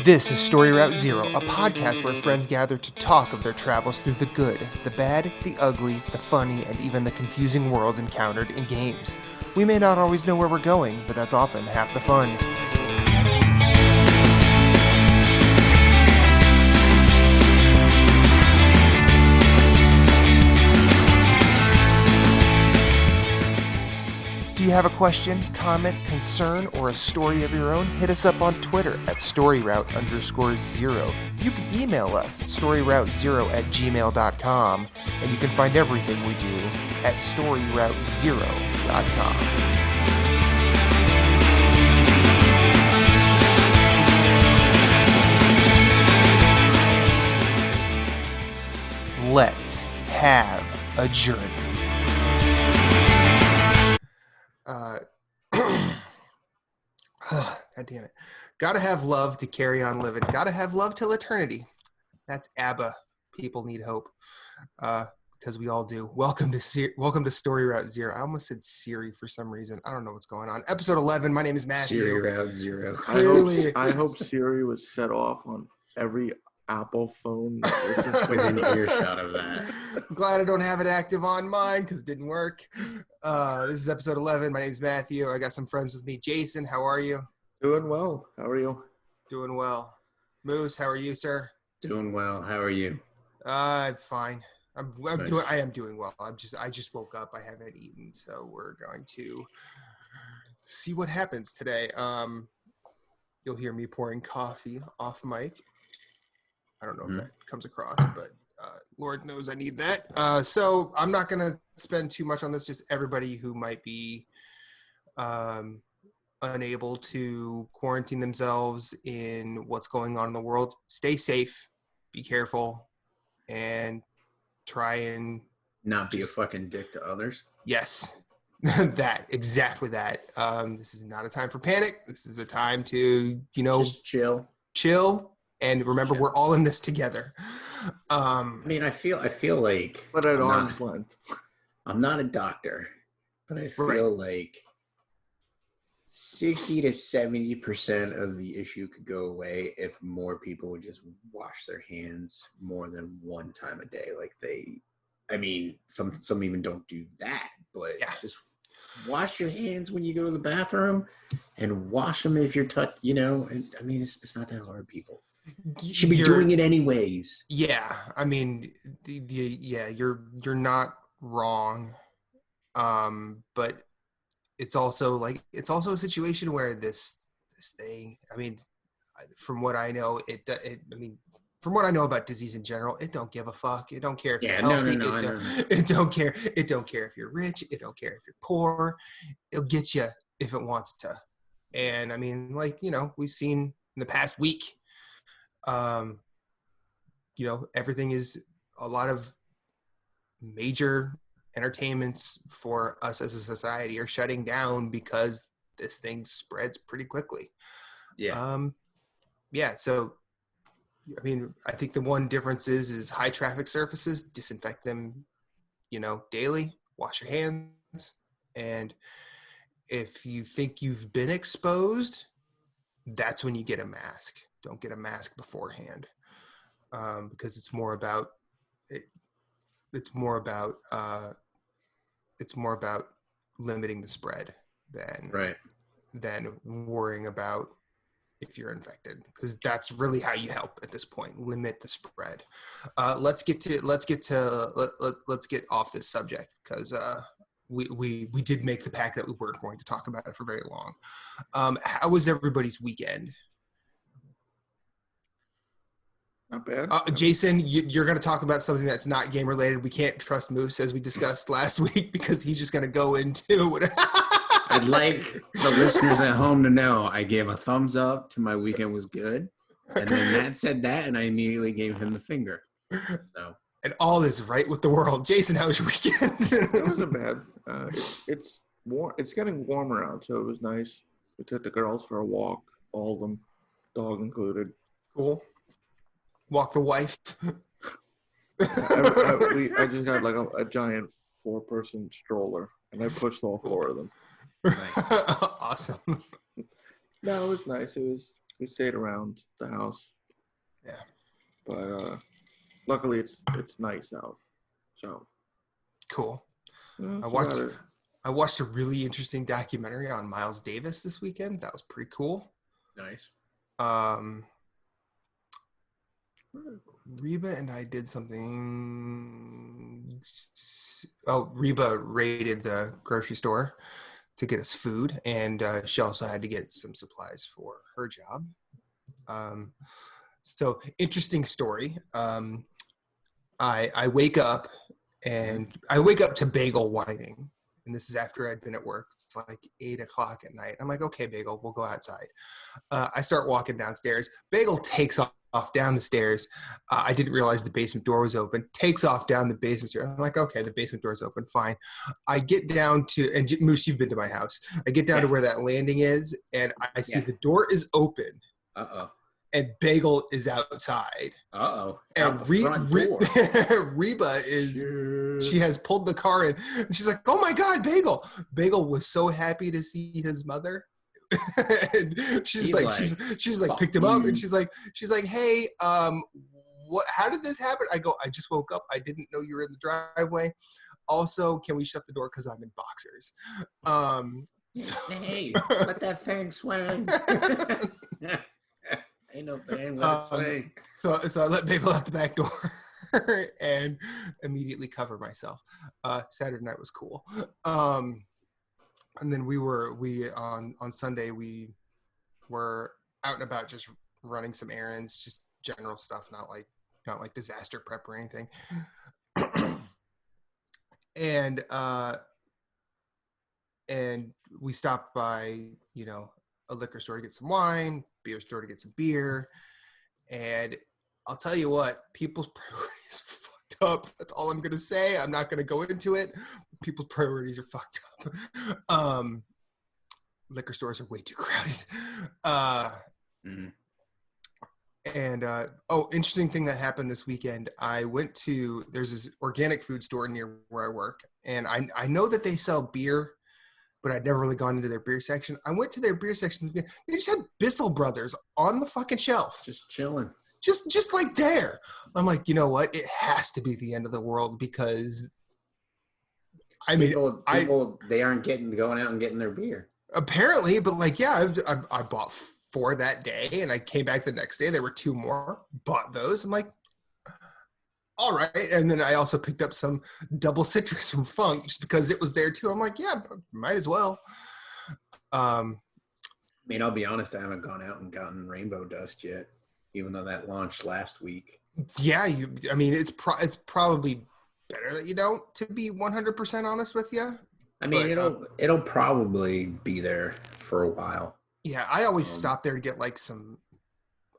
This is Story Route Zero, a podcast where friends gather to talk of their travels through the good, the bad, the ugly, the funny, and even the confusing worlds encountered in games. We may not always know where we're going, but that's often half the fun. Do you have a question, comment, concern, or a story of your own? Hit us up on Twitter at storyroute_0. You can email us at storyroute0@gmail.com, and you can find everything we do at storyroute0.com. Let's have a journey. God damn it. Gotta have love to carry on living. Gotta have love till eternity. That's ABBA. People need hope. Because we all do. Welcome to Story Route Zero. I almost said Siri for some reason. I don't know what's going on. Episode 11. My name is Matthew. Siri Route Zero. I hope Siri was set off on every Apple phone within earshot of that. I'm glad I don't have it active on mine because it didn't work. This is episode 11. My name is Matthew. I got some friends with me. Jason, how are you? Doing well. How are you? Doing well. Moose, how are you, sir? Doing well. How are you? Fine. I am doing well. I just woke up. I haven't eaten, so we're going to see what happens today. You'll hear me pouring coffee off mic. I don't know if that comes across, but Lord knows I need that. So I'm not going to spend too much on this. Just everybody who might be unable to quarantine themselves in what's going on in the world, stay safe, be careful, and try and not be a fucking dick to others. Yes, exactly that. This is not a time for panic. This is a time to, just chill. And remember, we're all in this together. I mean, I feel like, but at arm's length. I'm not a doctor, but I feel like 60 to 70% of the issue could go away if more people would just wash their hands more than one time a day. Some even don't do that, but just wash your hands when you go to the bathroom and wash them if you're it's not that hard, people. You should be doing it anyways. Yeah, I mean, you're not wrong, but it's also a situation where this thing. I mean, from what I know, from what I know about disease in general, it don't give a fuck. It don't care if you're healthy. It don't care. It don't care if you're rich. It don't care if you're poor. It'll get you if it wants to. And I mean, we've seen in the past week. Everything is a lot of major entertainments for us as a society are shutting down because this thing spreads pretty quickly. Yeah. So, I mean, I think the one difference is high traffic surfaces, disinfect them, daily, wash your hands. And if you think you've been exposed, that's when you get a mask. Don't get a mask beforehand, because it's more about limiting the spread than worrying about if you're infected, because that's really how you help at this point. Limit the spread. Let's get off this subject, because we did make the pact that we weren't going to talk about it for very long. How was everybody's weekend? Not bad. Jason, you're going to talk about something that's not game related. We can't trust Moose, as we discussed last week, because he's just going to go into what. I'd like the listeners at home to know I gave a thumbs up to my weekend was good, and then Matt said that, and I immediately gave him the finger. So. And all is right with the world. Jason, how was your weekend? It wasn't bad. It's warm. It's getting warmer out, so it was nice. We took the girls for a walk, all of them, dog included. Cool. Walk the wife. I just had a giant 4-person stroller, and I pushed all 4 of them. Nice. Awesome. No, it was nice. It was We stayed around the house. Yeah. But luckily it's nice out. So cool. that's I about watched it. I watched a really interesting documentary on Miles Davis this weekend. That was pretty cool. Nice. Reba and I did something. Oh, Reba raided the grocery store to get us food, and she also had to get some supplies for her job. So interesting story. I wake up and I wake up to Bagel whining. And this is after I'd been at work. It's like 8 o'clock at night. I'm like, okay, Bagel, we'll go outside. I start walking downstairs. Bagel takes off down the stairs. I didn't realize the basement door was open. Takes off down the basement stairs. I'm like, okay, the basement door is open. Fine. I get down to, and Moose, you've been to my house. I get down to where that landing is, and I see the door is open. Uh-oh. And Bagel is outside. Uh-oh. And Reba is, she has pulled the car in. And she's like, oh my God, Bagel. Bagel was so happy to see his mother. And she's like, picked him up, and she's like, hey, what? How did this happen? I go, I just woke up. I didn't know you were in the driveway. Also, can we shut the door because I'm in boxers? Hey, let that fang swing. Ain't no thing, let it swing. So I let Bagel out the back door and immediately cover myself. Saturday night was cool. And then we on Sunday we were out and about just running some errands, just general stuff, not like disaster prep or anything. And we stopped by, a liquor store to get some wine, beer store to get some beer. And I'll tell you what, people's priorities are fucked up. That's all I'm going to say. I'm not going to go into it. People's priorities are fucked up. Liquor stores are way too crowded. And interesting thing that happened this weekend. I went to, there's this organic food store near where I work. And I know that they sell beer, but I'd never really gone into their beer section. I went to their beer section. They just had Bissell Brothers on the fucking shelf. Just chilling. Just like there. I'm like, you know what? It has to be the end of the world because, people they aren't going out and getting their beer. Apparently, but I bought 4 that day, and I came back the next day. There were 2 more. Bought those. I'm like, all right. And then I also picked up some double citrus from Funk just because it was there too. I'm like, yeah, might as well. I'll be honest, I haven't gone out and gotten Rainbow Dust yet, even though that launched last week. Yeah, it's probably better that you don't, to be 100% honest with you. It'll probably be there for a while. Yeah, I always stop there to get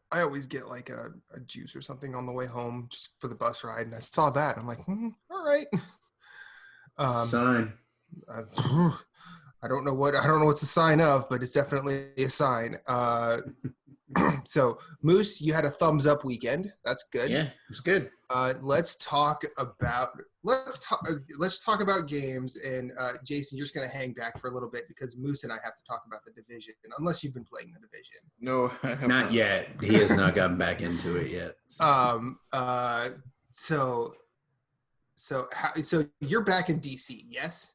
I always get like a juice or something on the way home just for the bus ride. And I saw that. And I'm like, all right. Sign. I don't know what's a sign of, but it's definitely a sign. So Moose, you had a thumbs up weekend. That's good. Yeah, it's good. Let's talk about games. And Jason, you're just gonna hang back for a little bit because Moose and I have to talk about the division, unless you've been playing the division. No, I have not yet. He has not gotten back into it yet. So you're back in DC, yes?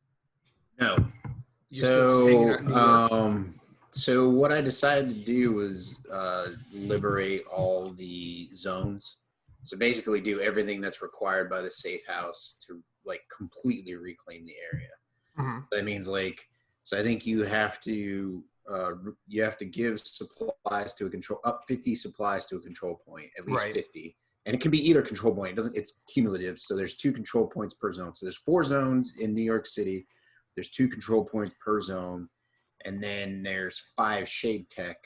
No. You're still just hanging out in New York? So what I decided to do was liberate all the zones. So basically do everything that's required by the safe house to completely reclaim the area. Mm-hmm. That means so I think you have to give supplies to a control, up 50 supplies to a control point, at least 50. And it can be either control point. It's cumulative. So there's 2 control points per zone. So there's 4 zones in New York City. There's 2 control points per zone. And then there's 5 shade tech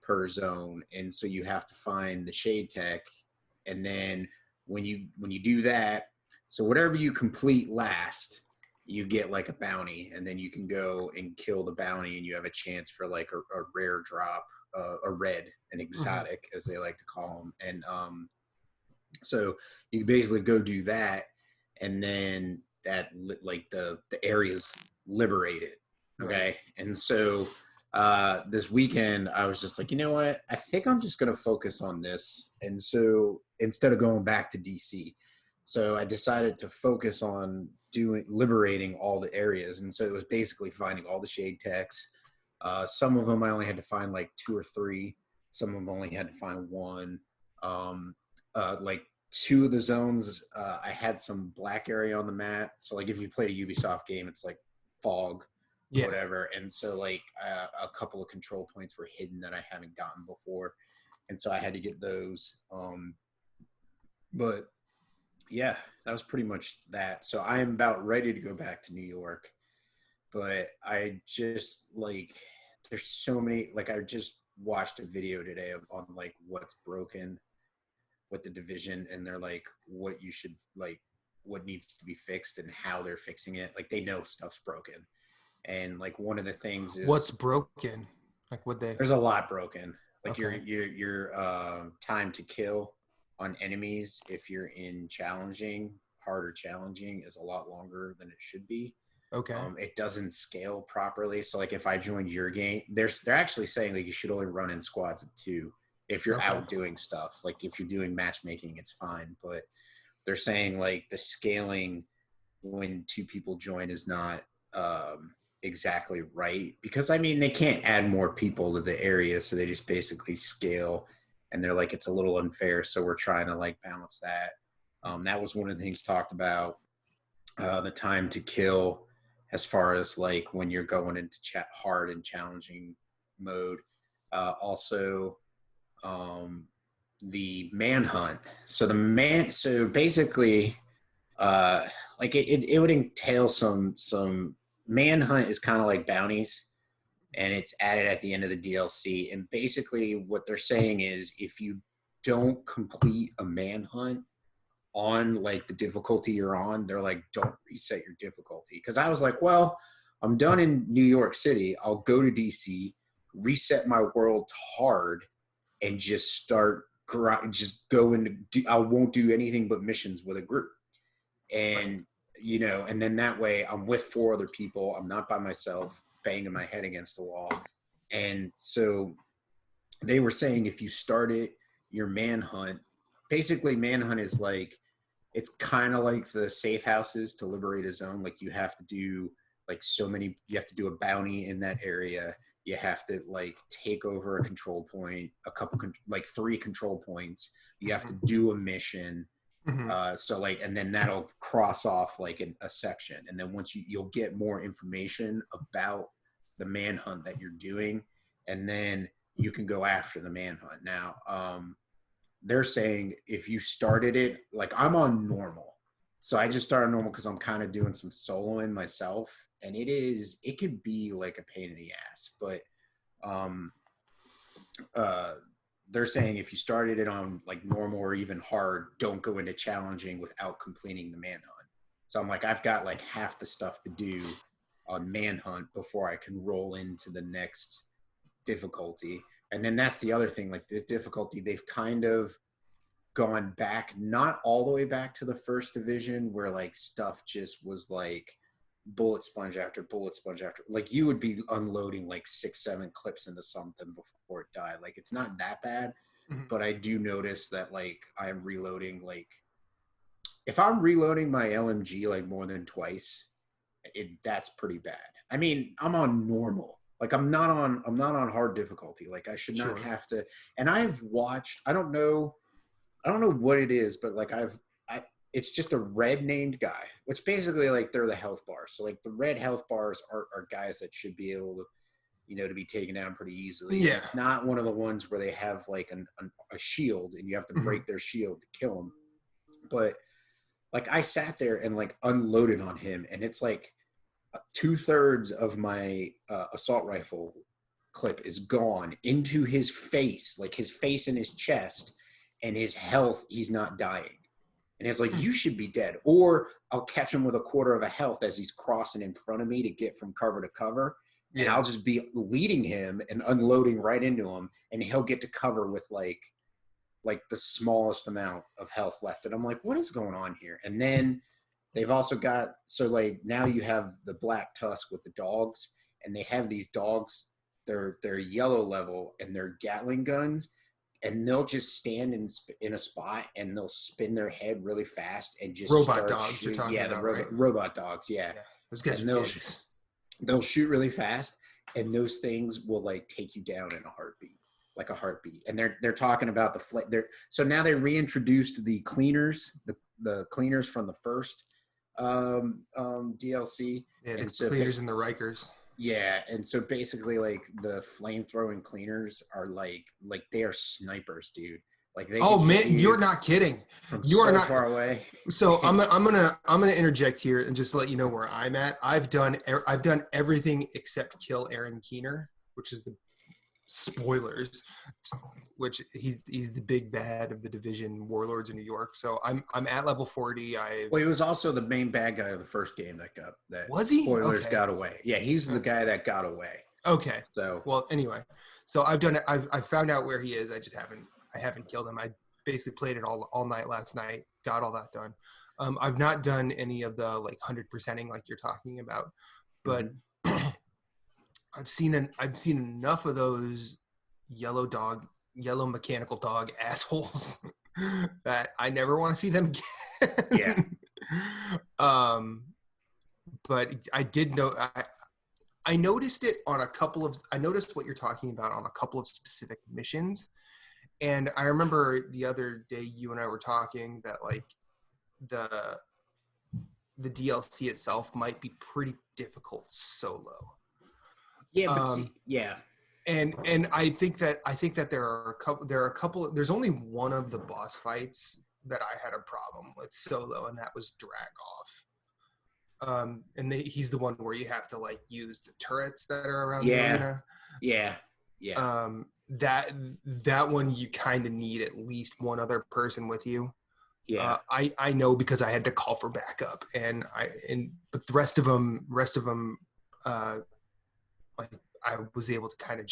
per zone. And so you have to find the shade tech. And then when you do that, so whatever you complete last, you get a bounty, and then you can go and kill the bounty, and you have a chance for a rare drop, a red, an exotic, as they like to call them. And so you basically go do that, and then that the area's liberated. Okay. And so this weekend I was just like, you know what? I think I'm just going to focus on this. And so instead of going back to DC, so I decided to focus on liberating all the areas. And so it was basically finding all the shade techs. Some of them I only had to find like 2 or 3. Some of them only had to find 1. Like 2 of the zones, I had some black area on the map. So like if you played a Ubisoft game, it's like fog, whatever. And so like a couple of control points were hidden that I haven't gotten before. And so I had to get those. But yeah, that was pretty much that. So I am about ready to go back to New York. But I just like, there's so many, like I just watched a video today on like what's broken with the division, and they're like what you should like, what needs to be fixed and how they're fixing it. Like they know stuff's broken. And like one of the things is what's broken. Like what they? There's a lot broken. Like okay. your time to kill on enemies if you're in harder challenging is a lot longer than it should be. Okay. It doesn't scale properly. So like if I joined your game, they're actually saying like you should only run in squads of 2 if you're out doing stuff. Like if you're doing matchmaking, it's fine. But they're saying like the scaling when 2 people join is not exactly right, because I mean they can't add more people to the area, so they just basically scale, and they're like it's a little unfair, so we're trying to like balance that. That was one of the things talked about, the time to kill, as far as like when you're going into hard and challenging mode. Also, the manhunt. So basically, like it would entail some manhunt is kind of like bounties, and it's added at the end of the DLC. And basically what they're saying is if you don't complete a manhunt on like the difficulty you're on, they're like, don't reset your difficulty. Because I was like, well, I'm done in New York City. I'll go to DC, reset my world to hard, and just start just go into. I won't do anything but missions with a group, and you know, and then that way I'm with 4 other people. I'm not by myself, banging my head against the wall. And so they were saying if you started your manhunt, basically manhunt is like, it's kind of like the safe houses to liberate a zone. Like you have to do like you have to do a bounty in that area. You have to like take over a control point, like 3 control points. You have to do a mission. So like, and then that'll cross off like a section. And then once you'll get more information about the manhunt that you're doing, and then you can go after the manhunt. Now, they're saying if you started it, like I'm on normal. So I just started normal because I'm kind of doing some soloing myself, and it could be like a pain in the ass, but they're saying if you started it on like normal or even hard, don't go into challenging without completing the manhunt. So I'm like, I've got like half the stuff to do on manhunt before I can roll into the next difficulty. And then that's the other thing, like the difficulty, they've kind of gone back, not all the way back to the first division where like stuff just was like bullet sponge after bullet sponge after, like you would be unloading like 6-7 clips into something before it died. Like it's not that bad, but I do notice that like I'm reloading, like if I'm reloading my LMG like more than twice, that's pretty bad. I mean, I'm on normal. Like I'm not on hard difficulty. Like I should not have to. And I've watched, I don't know what it is, but like it's just a red named guy, which basically like they're the health bars. So like the red health bars are guys that should be able to, you know, to be taken down pretty easily. Yeah. It's not one of the ones where they have like a shield and you have to break their shield to kill them. But like I sat there and like unloaded on him, and it's like 2/3 of my assault rifle clip is gone into his face, like his face and his chest, and his health, he's not dying. And it's like, you should be dead. Or I'll catch him with 1/4 of a health as he's crossing in front of me to get from cover to cover. And I'll just be leading him and unloading right into him, and he'll get to cover with like the smallest amount of health left. And I'm like, what is going on here? And then they've also got, so like now you have the Black Tusk with the dogs, and they have these dogs they're yellow level, and they're Gatling guns, and they'll just stand in a spot and they'll spin their head really fast and just Robot start dogs shooting. you're talking Yeah, the about, right? robot dogs. Yeah, those guys and are dicks. they'll shoot really fast, and those things will like take you down in a heartbeat. Like a heartbeat. And they're talking about so now they reintroduced the cleaners, the cleaners from the first DLC. Yeah, the and so cleaners and the Rikers. Yeah, and so basically like the flame throwing cleaners are like they are snipers, dude. Like they you're not kidding. From you are not far away. So I'm gonna interject here and just let you know where I'm at. I've done everything except kill Aaron Keener, which is the spoilers, which he's the big bad of the division Warlords in New York. So I'm at level 40. Well, he was also the main bad guy of the first game that was he? Spoilers okay. got away. Yeah, he's the guy that got away. Okay. So well, anyway, so I've done it. I've found out where he is. I haven't killed him. I basically played it all night last night. Got all that done. I've not done any of the like 100%ing like you're talking about, but. Mm-hmm. I've seen enough of those yellow mechanical dog assholes that I never want to see them again. Yeah. But I did know I noticed it on I noticed what you're talking about on a couple of specific missions. And I remember the other day you and I were talking that like the DLC itself might be pretty difficult solo. Yeah, but yeah. And I think that there are a couple there's only one of the boss fights that I had a problem with solo, and that was Dragoff. And he's the one where you have to like use the turrets that are around the arena. Yeah. That one you kind of need at least one other person with you. Yeah. I know because I had to call for backup, but the rest of them like I was able to kind of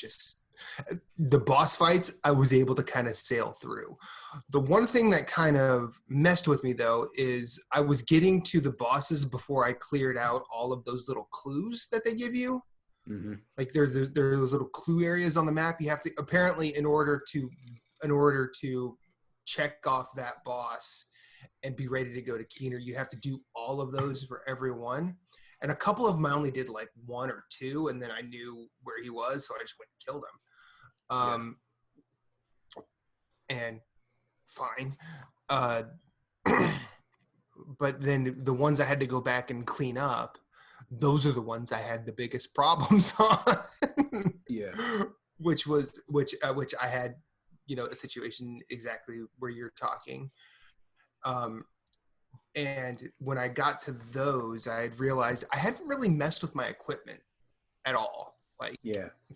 the boss fights I was able to kind of sail through. The one thing that kind of messed with me though is I was getting to the bosses before I cleared out all of those little clues that they give you. Mm-hmm. Like there's those little clue areas on the map. You have to apparently in order to check off that boss and be ready to go to Keener, you have to do all of those for every one. And a couple of them I only did like one or two, and then I knew where he was, so I just went and killed him. And fine. But then the ones I had to go back and clean up, those are the ones I had the biggest problems on. Yeah. Which I had, a situation exactly where you're talking. And when I got to those, I had realized I hadn't really messed with my equipment at all,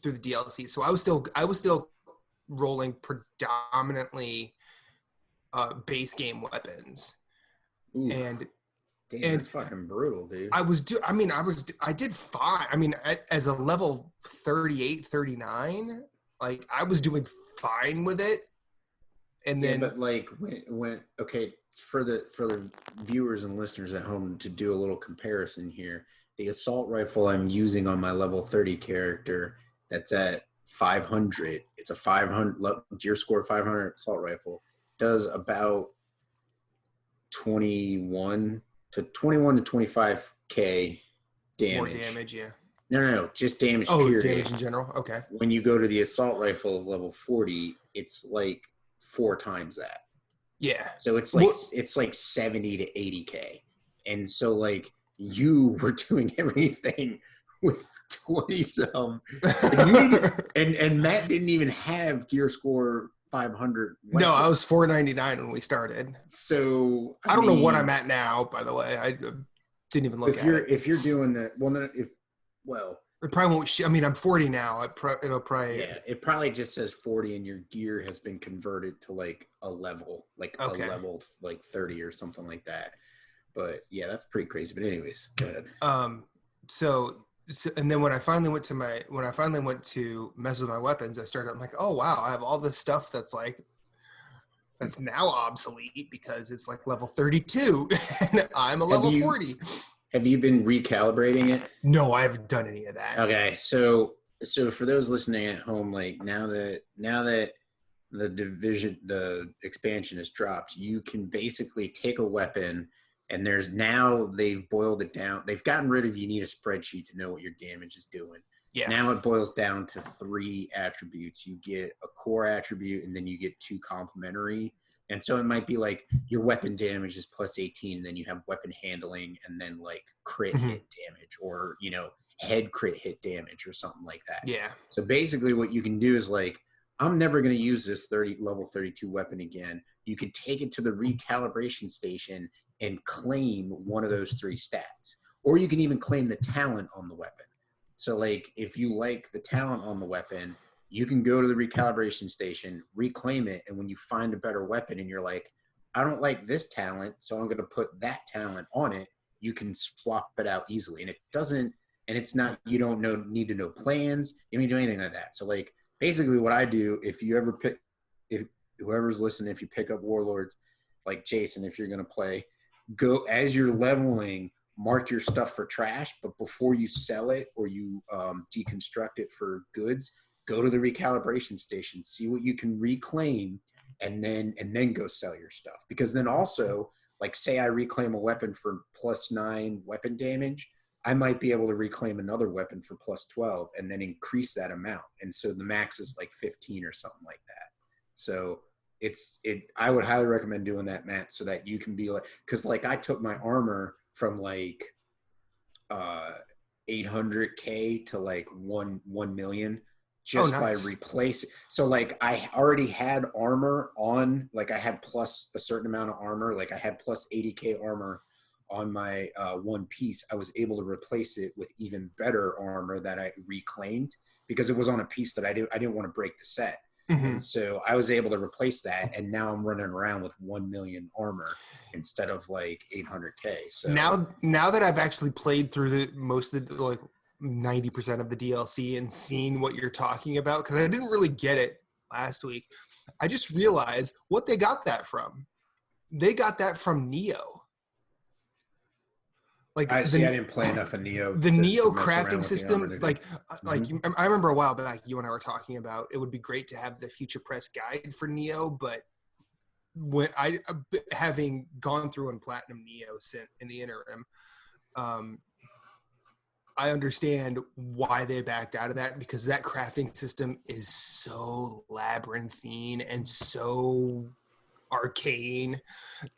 through the DLC. So I was still rolling predominantly base game weapons. Ooh. And that's fucking brutal, dude. I did fine. I mean, as a level 38, 39, like I was doing fine with it. And then, but like when okay, for the viewers and listeners at home to do a little comparison here, the assault rifle I'm using on my level 30 character that's at 500. It's a 500 gear score 500 assault rifle. Does about 21 to 25k damage. More damage, yeah. No, just damage. Oh, period. Damage in general. Okay. When you go to the assault rifle of level 40, it's like 4 times that. Yeah. So it's like 70 to 80k, and so like you were doing everything with 20 some, and Matt didn't even have gear score 500. No, I was 499 when we started. So I don't know what I'm at now. By the way, I didn't even look at it. If you're doing that, it probably won't. I'm 40 now. It'll probably. Yeah, it probably just says 40, and your gear has been converted to like a level, a level like 30 or something like that. But yeah, that's pretty crazy. But anyways, go ahead. So and then when I finally went to mess with my weapons, I'm like, oh wow, I have all this stuff that's now obsolete because it's like level 32, and I'm a level 40. Have you been recalibrating it? No, I haven't done any of that. Okay, so so for those listening at home, like now that the expansion is dropped, you can basically take a weapon, and they've boiled it down. They've gotten rid of, you need a spreadsheet to know what your damage is doing. Yeah. Now it boils down to 3 attributes. You get a core attribute, and then you get 2 complementary. And so it might be like your weapon damage is plus 18, and then you have weapon handling, and then like crit hit damage, or, you know, head crit hit damage or something like that. Yeah. So basically what you can do is like, I'm never going to use this level 32 weapon again. You can take it to the recalibration station and claim one of those 3 stats. Or you can even claim the talent on the weapon. So like if you like the talent on the weapon, you can go to the recalibration station, reclaim it, and when you find a better weapon and you're like, I don't like this talent, so I'm going to put that talent on it, you can swap it out easily. And it doesn't, and it's not, you don't need to know plans, you don't need to do anything like that. So like basically what I do, if whoever's listening, if you pick up Warlords, like Jason, if you're going to play, go as you're leveling, mark your stuff for trash, but before you sell it or you deconstruct it for goods, go to the recalibration station, see what you can reclaim, and then go sell your stuff. Because then also, like say I reclaim a weapon for +9 weapon damage, I might be able to reclaim another weapon for +12 and then increase that amount. And so the max is like 15 or something like that. So I would highly recommend doing that, Matt, so that you can be like, because like I took my armor from like 800K to like 1 million just by replacing. So like I already had armor on, like I had plus a certain amount of armor, like I had plus 80K armor on my one piece. I was able to replace it with even better armor that I reclaimed because it was on a piece that I didn't want to break the set. And so I was able to replace that, and now I'm running around with 1 million armor instead of like 800K. So now that I've actually played through most of the like 90% of the DLC and seen what you're talking about, because I didn't really get it last week, I just realized what they got that from. They got that from Neo. Like I didn't play enough of Neo. The Neo crafting system, like I remember a while back you and I were talking about it would be great to have the Future Press guide for Neo, but when I having gone through and platinum Neo in the interim, I understand why they backed out of that, because that crafting system is so labyrinthine and so arcane.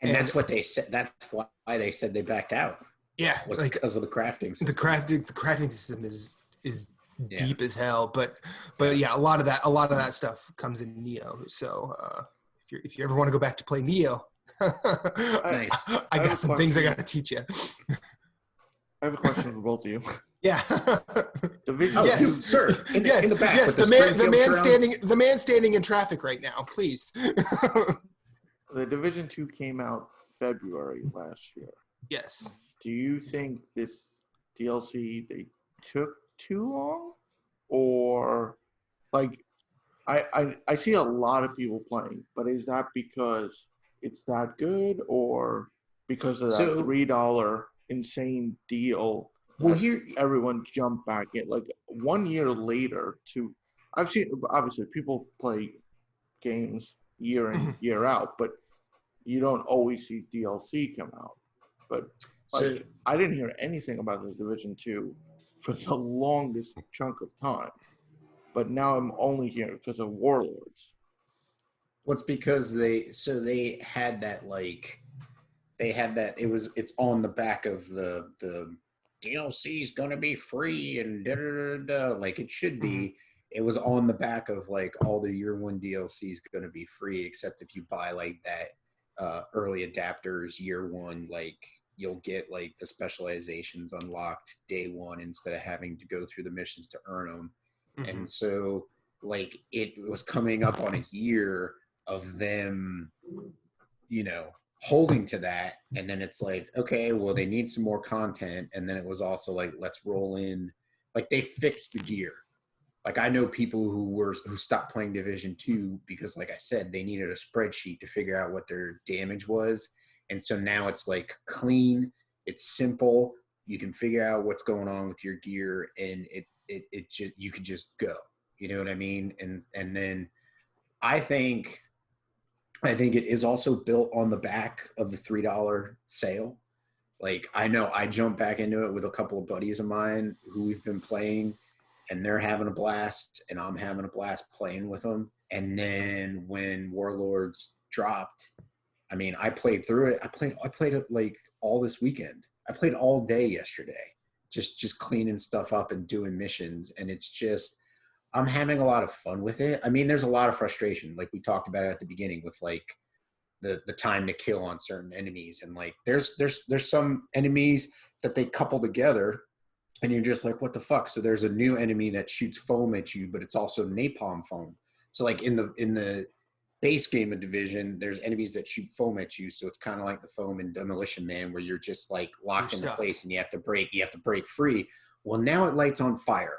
And that's what they said. That's why they said they backed out. Yeah, was like because of the crafting system. The crafting system is deep as hell. But yeah, a lot of that stuff comes in Neo. So if you ever want to go back to play Neo, nice. I got some things I got to teach you. I have a question for both of you. Yeah. Yes, sir. In the back. Yes, the man standing in traffic right now, please. The Division 2 came out February last year. Yes. Do you think this DLC they took too long, or like I see a lot of people playing, but is that because it's that good, or because of that $3 insane deal? Well, here everyone jumped back in like 1 year later. I've seen, obviously people play games year in year out, but you don't always see DLC come out. But like, I didn't hear anything about the Division 2 for the longest chunk of time. But now I'm only hearing because of Warlords. Well, it's because they had that, like, it's on the back of the DLC's gonna be free and da da da da, like it should be. It was on the back of like all the year 1 DLC's gonna be free, except if you buy like that early adapters year 1, like you'll get like the specializations unlocked day 1 instead of having to go through the missions to earn them. And so like it was coming up on a year of them, holding to that, and then it's like, okay, well, they need some more content, and then it was also like, let's roll in, like they fixed the gear. Like I know people who stopped playing Division 2 because, like I said, they needed a spreadsheet to figure out what their damage was, and so now it's like clean, it's simple, you can figure out what's going on with your gear, and it just, you could just go, you know what I mean? And then I think it is also built on the back of the $3 sale. Like, I know I jumped back into it with a couple of buddies of mine who we've been playing, and they're having a blast, and I'm having a blast playing with them. And then when Warlords dropped, I mean, I played through it. I played it like all this weekend. I played all day yesterday, just cleaning stuff up and doing missions. And it's just, I'm having a lot of fun with it. I mean, there's a lot of frustration, like we talked about at the beginning, with like the time to kill on certain enemies. And like, there's some enemies that they couple together, and you're just like, what the fuck? So there's a new enemy that shoots foam at you, but it's also napalm foam. So like in the base game of Division, there's enemies that shoot foam at you. So it's kind of like the foam in Demolition Man, where you're just like locked into place and you have to break free. Well, now it lights on fire.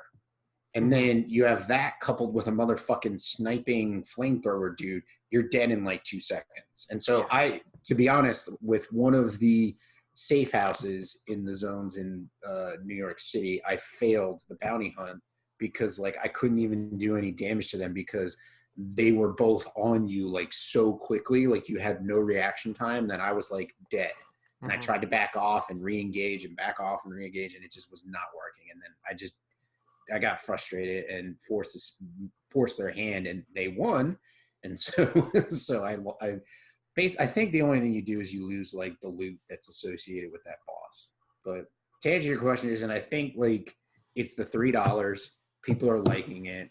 And then you have that coupled with a motherfucking sniping flamethrower dude, you're dead in like 2 seconds. And so to be honest, with one of the safe houses in the zones in New York City, I failed the bounty hunt because like I couldn't even do any damage to them because they were both on you like so quickly, like you had no reaction time, that I was like dead. And I tried to back off and re-engage and back off and re-engage, and it just was not working. And then I got frustrated and forced their hand, and they won. And so, I think the only thing you do is you lose like the loot that's associated with that boss. But to answer your question, and I think like it's the $3. People are liking it.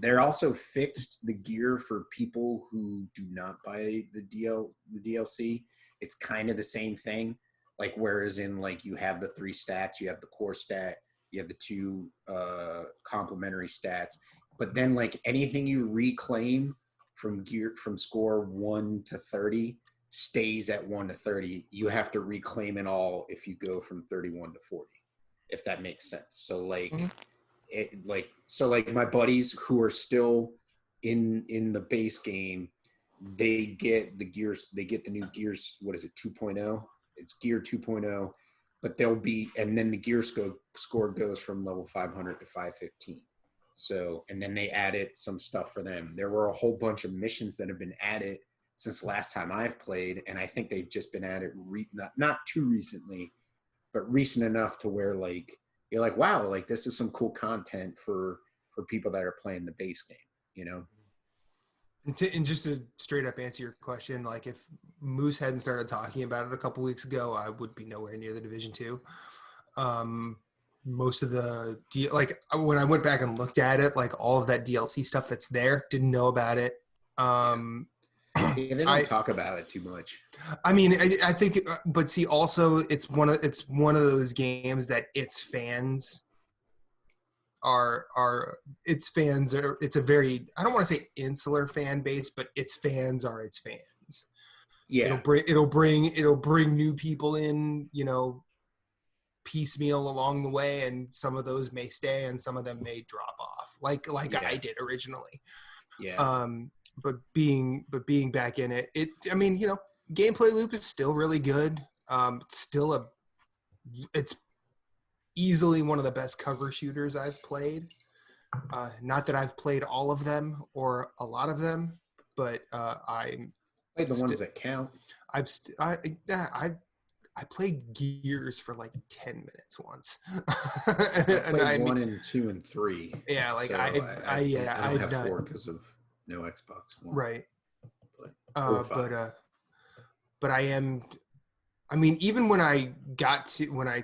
They're also fixed the gear for people who do not buy the DLC. It's kind of the same thing. Like, whereas in like you have the 3 stats, you have the core stat, you have the 2 complementary stats, but then like anything you reclaim from score 1 to 30 stays at 1 to 30. You have to reclaim it all if you go from 31 to 40, if that makes sense. So like my buddies who are still in the base game, they get the gears, they get the new gears. What is it, 2.0? It's gear 2.0. But they'll be, and then the gear score goes from level 500 to 515. So, and then they added some stuff for them. There were a whole bunch of missions that have been added since last time I've played, and I think they've just been added not too recently, but recent enough to where like you're like, wow, like this is some cool content for people that are playing the base game, you know. And just to straight up answer your question, like if Moose hadn't started talking about it a couple weeks ago, I would be nowhere near the Division 2. Most of the like when I went back and looked at it, like all of that DLC stuff that's there, didn't know about it. Yeah, they don't talk about it too much. I mean, I think, but see, also it's one of those games that its fans it's a very, I don't want to say insular fan base, but its fans are its fans. Yeah, it'll bring new people in, you know, piecemeal along the way, and some of those may stay and some of them may drop off, like I did originally. But being back in it, I mean, you know, gameplay loop is still really good. It's easily one of the best cover shooters I've played. Not that I've played all of them or a lot of them, but I played the ones that count. I played Gears for like 10 minutes once. I played 1 and 2 and 3. Yeah, like so I don't have 4 because of no Xbox One. Right. But I am. I mean, even when I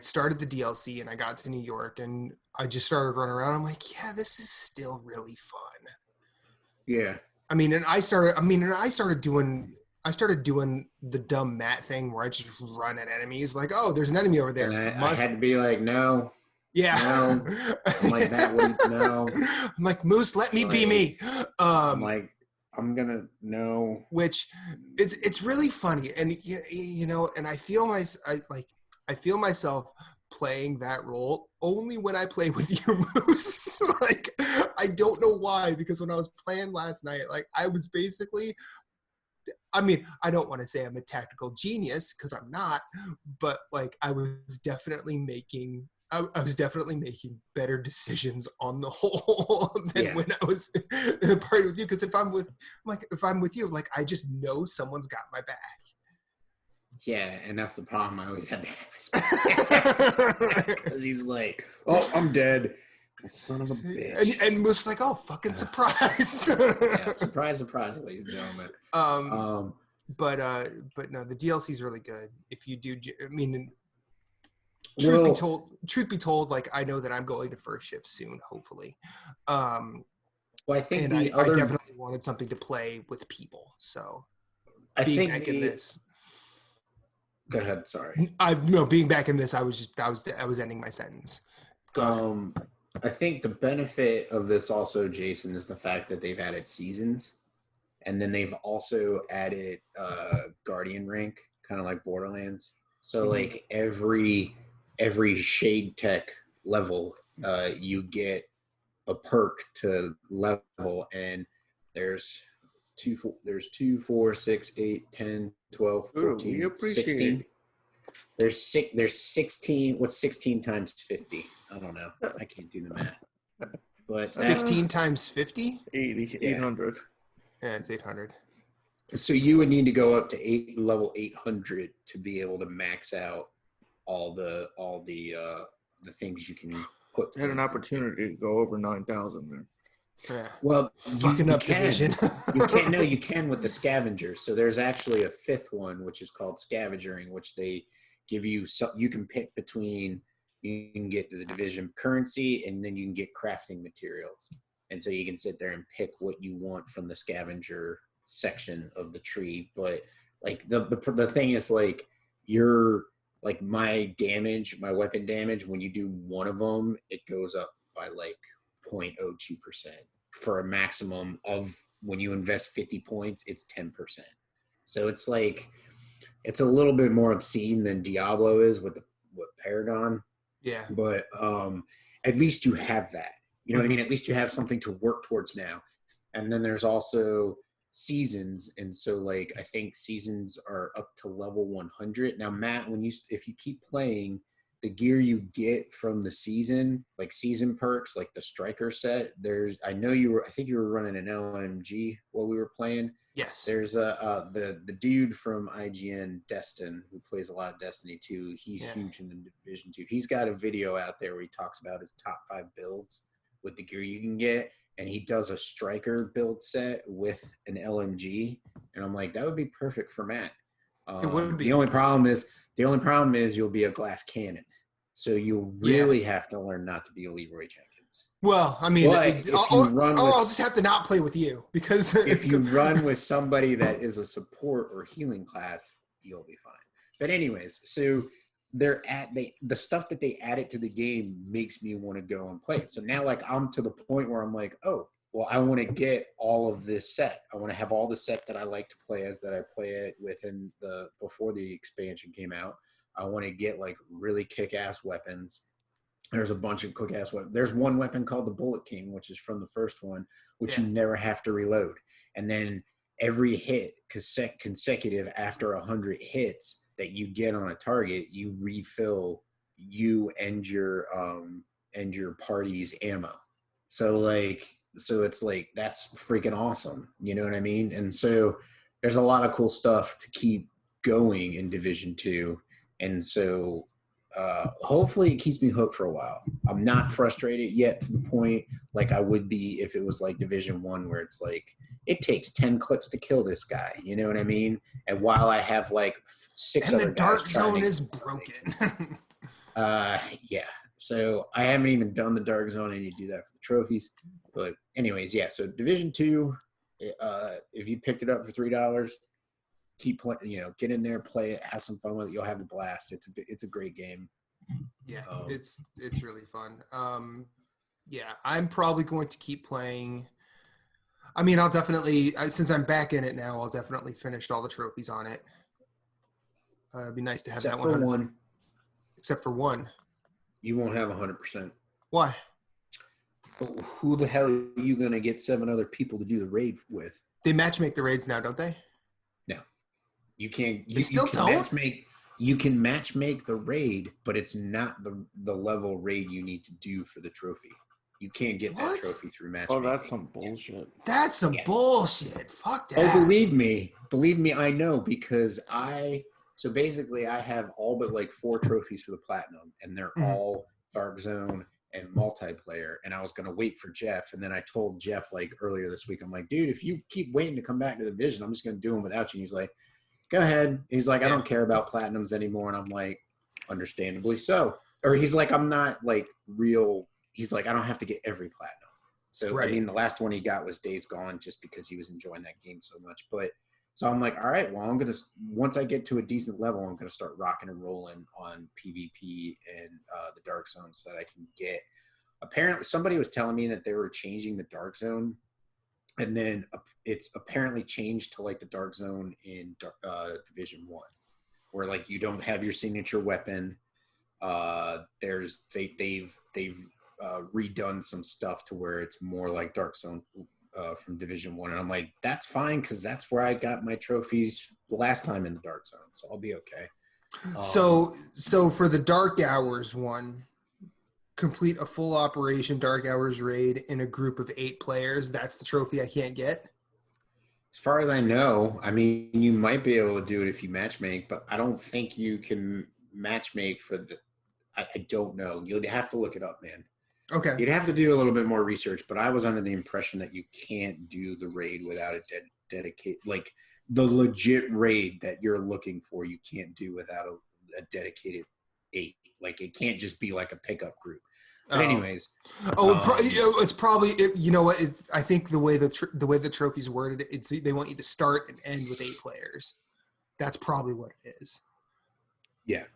started the DLC and I got to New York and I just started running around, I'm like, yeah, this is still really fun. Yeah. I mean, and I started doing the dumb Matt thing where I just run at enemies like, oh, there's an enemy over there. And I had to be like, no. Yeah. No. I'm like, Matt, no. I'm like, Moose, let me be me. I'm like, I'm gonna know. Which it's really funny, and you know, and I feel myself playing that role only when I play with you, Moose. Like, I don't know why, because when I was playing last night, like I was basically, I mean, I don't want to say I'm a tactical genius because I'm not, but like I was definitely making I was definitely making better decisions on the whole than when I was in a party with you. Because if I'm with you, like I just know someone's got my back. Yeah, and that's the problem I always had to have. Because he's like, "Oh, I'm dead." Son of a bitch. And Moose like, "Oh, fucking surprise!" Yeah, surprise, ladies and gentlemen. But no, the DLC is really good. If you do, I mean, truth be told, like I know that I'm going to first shift soon, hopefully. Well, I think I definitely wanted something to play with people. So being back in this. Go ahead. Sorry. Being back in this, I was ending my sentence. I think the benefit of this also, Jason, is the fact that they've added seasons, and then they've also added Guardian rank, kind of like Borderlands. So like every shade tech level, you get a perk to level, and there's 2, 4, 6, 8, 10, 12, 14, 16. There's 16. What's 16 times 50? I don't know. I can't do the math. But 16 times 50? 800. Yeah, it's 800. So you would need to go up to level 800 to be able to max out all the things you can put. I had an opportunity to go over 9,000 there. Yeah. Well, fucking up division. You can with the scavengers. So there's actually a fifth one, which is called scavengering, which they give you. So you can pick between. You can get the division currency, and then you can get crafting materials. And so you can sit there and pick what you want from the scavenger section of the tree. But like the thing is, like my weapon damage, when you do one of them, it goes up by like 0.02%. For a maximum of, when you invest 50 points, it's 10%. So it's like, it's a little bit more obscene than Diablo is with Paragon. Yeah. But at least you have that. You know what I mean? At least you have something to work towards now. And then there's also seasons. And so like, I think seasons are up to level 100. Now, Matt, if you keep playing, the gear you get from the season, like season perks, like the striker set, I think you were running an LMG while we were playing. Yes. There's the dude from IGN, Destin, who plays a lot of Destiny 2. He's huge in the Division 2. He's got a video out there where he talks about his top 5 builds with the gear you can get. And he does a striker build set with an LMG. And I'm like, that would be perfect for Matt. It would be. The only problem is you'll be a glass cannon. So you really have to learn not to be a Leroy Jenkins. Well, I mean, I'll just have to not play with you, because if you run with somebody that is a support or healing class, you'll be fine. But anyways, so the stuff that they added to the game makes me want to go and play it. So now, like, I'm to the point where I'm like, oh, well, I want to get all of this set. I want to have all the set that I like to play as, that I play it within before the expansion came out. I want to get like really kick-ass weapons. There's a bunch of kick-ass weapons. There's one weapon called the Bullet King, which is from the first one, which you never have to reload. And then every hit consecutive after 100 hits that you get on a target, you refill you and your party's ammo. So it's like, that's freaking awesome. You know what I mean? And so there's a lot of cool stuff to keep going in Division 2. And so hopefully it keeps me hooked for a while. I'm not frustrated yet to the point like I would be if it was like Division 1, where it's like, it takes 10 clicks to kill this guy. You know what I mean? And while I have like 6 other guys, and the dark zone is broken. Yeah. So I haven't even done the dark zone. I need to do that for the trophies. But anyways, yeah. So Division 2, if you picked it up for $3, keep playing. Get in there, play it, have some fun with it. You'll have a blast. It's a great game. Yeah, it's really fun. Yeah, I'm probably going to keep playing. I mean, I'll definitely, since I'm back in it now, I'll definitely finish all the trophies on it. It'd be nice to have that one. Except for one. You won't have 100%. Why? Who the hell are you going to get 7 other people to do the raid with? They matchmake the raids now, don't they? No. You can't. You still don't? you can match make the raid, but it's not the level raid you need to do for the trophy. You can't get that trophy through matchmaking. Oh, that's some bullshit. That's some bullshit. Fuck that. Oh, believe me, I know, because so basically I have all but like 4 trophies for the platinum, and they're all Dark Zone and multiplayer. And I was gonna wait for Jeff, and then I told Jeff like earlier this week, I'm like, dude, if you keep waiting to come back to the division, I'm just gonna do them without you. And he's like, go ahead. He's like, I don't care about platinums anymore. And I'm like, understandably so. Or he's like, I'm not like real. He's like, I don't have to get every platinum. So, I mean, the last one he got was Days Gone just because he was enjoying that game so much. But so I'm like, all right, well, I'm going to, once I get to a decent level, I'm going to start rocking and rolling on PvP and the Dark Zone so that I can get, apparently somebody was telling me that they were changing the Dark Zone. And then it's apparently changed to like the Dark Zone in Division 1, where like you don't have your signature weapon. They've redone some stuff to where it's more like Dark Zone from Division 1, and I'm like, that's fine because that's where I got my trophies the last time in the Dark Zone, so I'll be okay. So for the Dark Hours one, complete a full Operation Dark Hours raid in a group of 8 players. That's the trophy I can't get? As far as I know, I mean, you might be able to do it if you matchmake, but I don't think you can matchmake for the – I don't know. You'd have to look it up, man. Okay. You'd have to do a little bit more research, but I was under the impression that you can't do the raid without a dedicated – like the legit raid that you're looking for, you can't do without a dedicated 8. Like it can't just be like a pickup group. But anyways, it's probably you know what? I think the way the trophy's worded, they want you to start and end with 8 players. That's probably what it is. Yeah,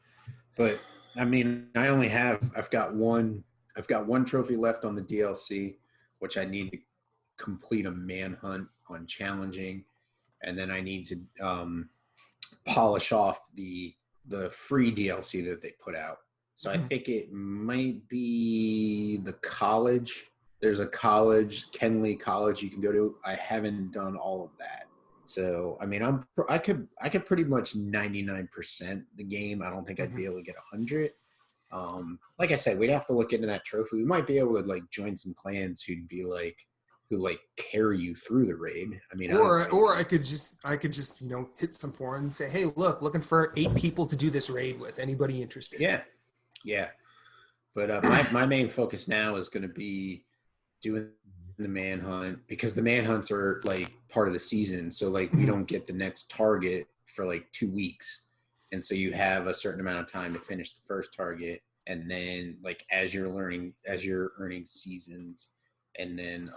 but I mean, I've got one trophy left on the DLC, which I need to complete a manhunt on challenging, and then I need to polish off the free DLC that they put out. So I think it might be the college. There's a college, Kenley College you can go to. I haven't done all of that. So, I mean, I could pretty much 99% the game. I don't think I'd be able to get 100. Like I said, we'd have to look into that trophy. We might be able to like join some clans who carry you through the raid. I mean, or I could just hit some forums and say, hey, look, looking for 8 people to do this raid with. Anybody interested? Yeah. But my main focus now is going to be doing the manhunt, because the manhunts are like part of the season. So like we don't get the next target for like 2 weeks. And so you have a certain amount of time to finish the first target. And then like as you're earning seasons, and then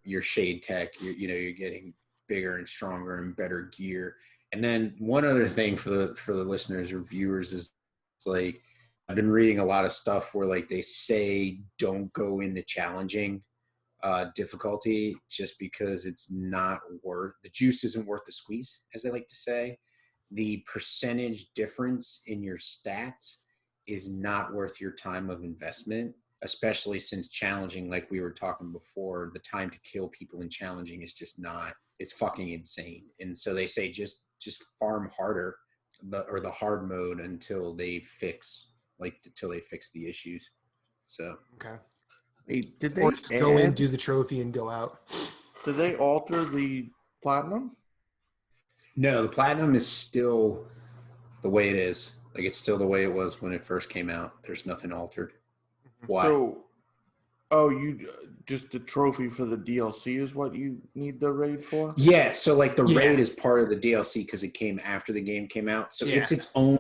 your shade tech, you're getting bigger and stronger and better gear. And then one other thing for the listeners or viewers is it's like, I've been reading a lot of stuff where like they say don't go into challenging difficulty just because it's not worth – the juice isn't worth the squeeze, as they like to say. The percentage difference in your stats is not worth your time of investment, especially since challenging, like we were talking before, the time to kill people in challenging is just not – it's fucking insane. And so they say just farm harder the hard mode until they fix – until they fix the issues. So okay. Hey, did they or just go in, do the trophy, and go out? Did they alter the platinum? No, the platinum is still the way it is. Like it's still the way it was when it first came out. There's nothing altered. Why? So, you just the trophy for the DLC is what you need the raid for? Yeah, so like the raid is part of the DLC because it came after the game came out. So it's its own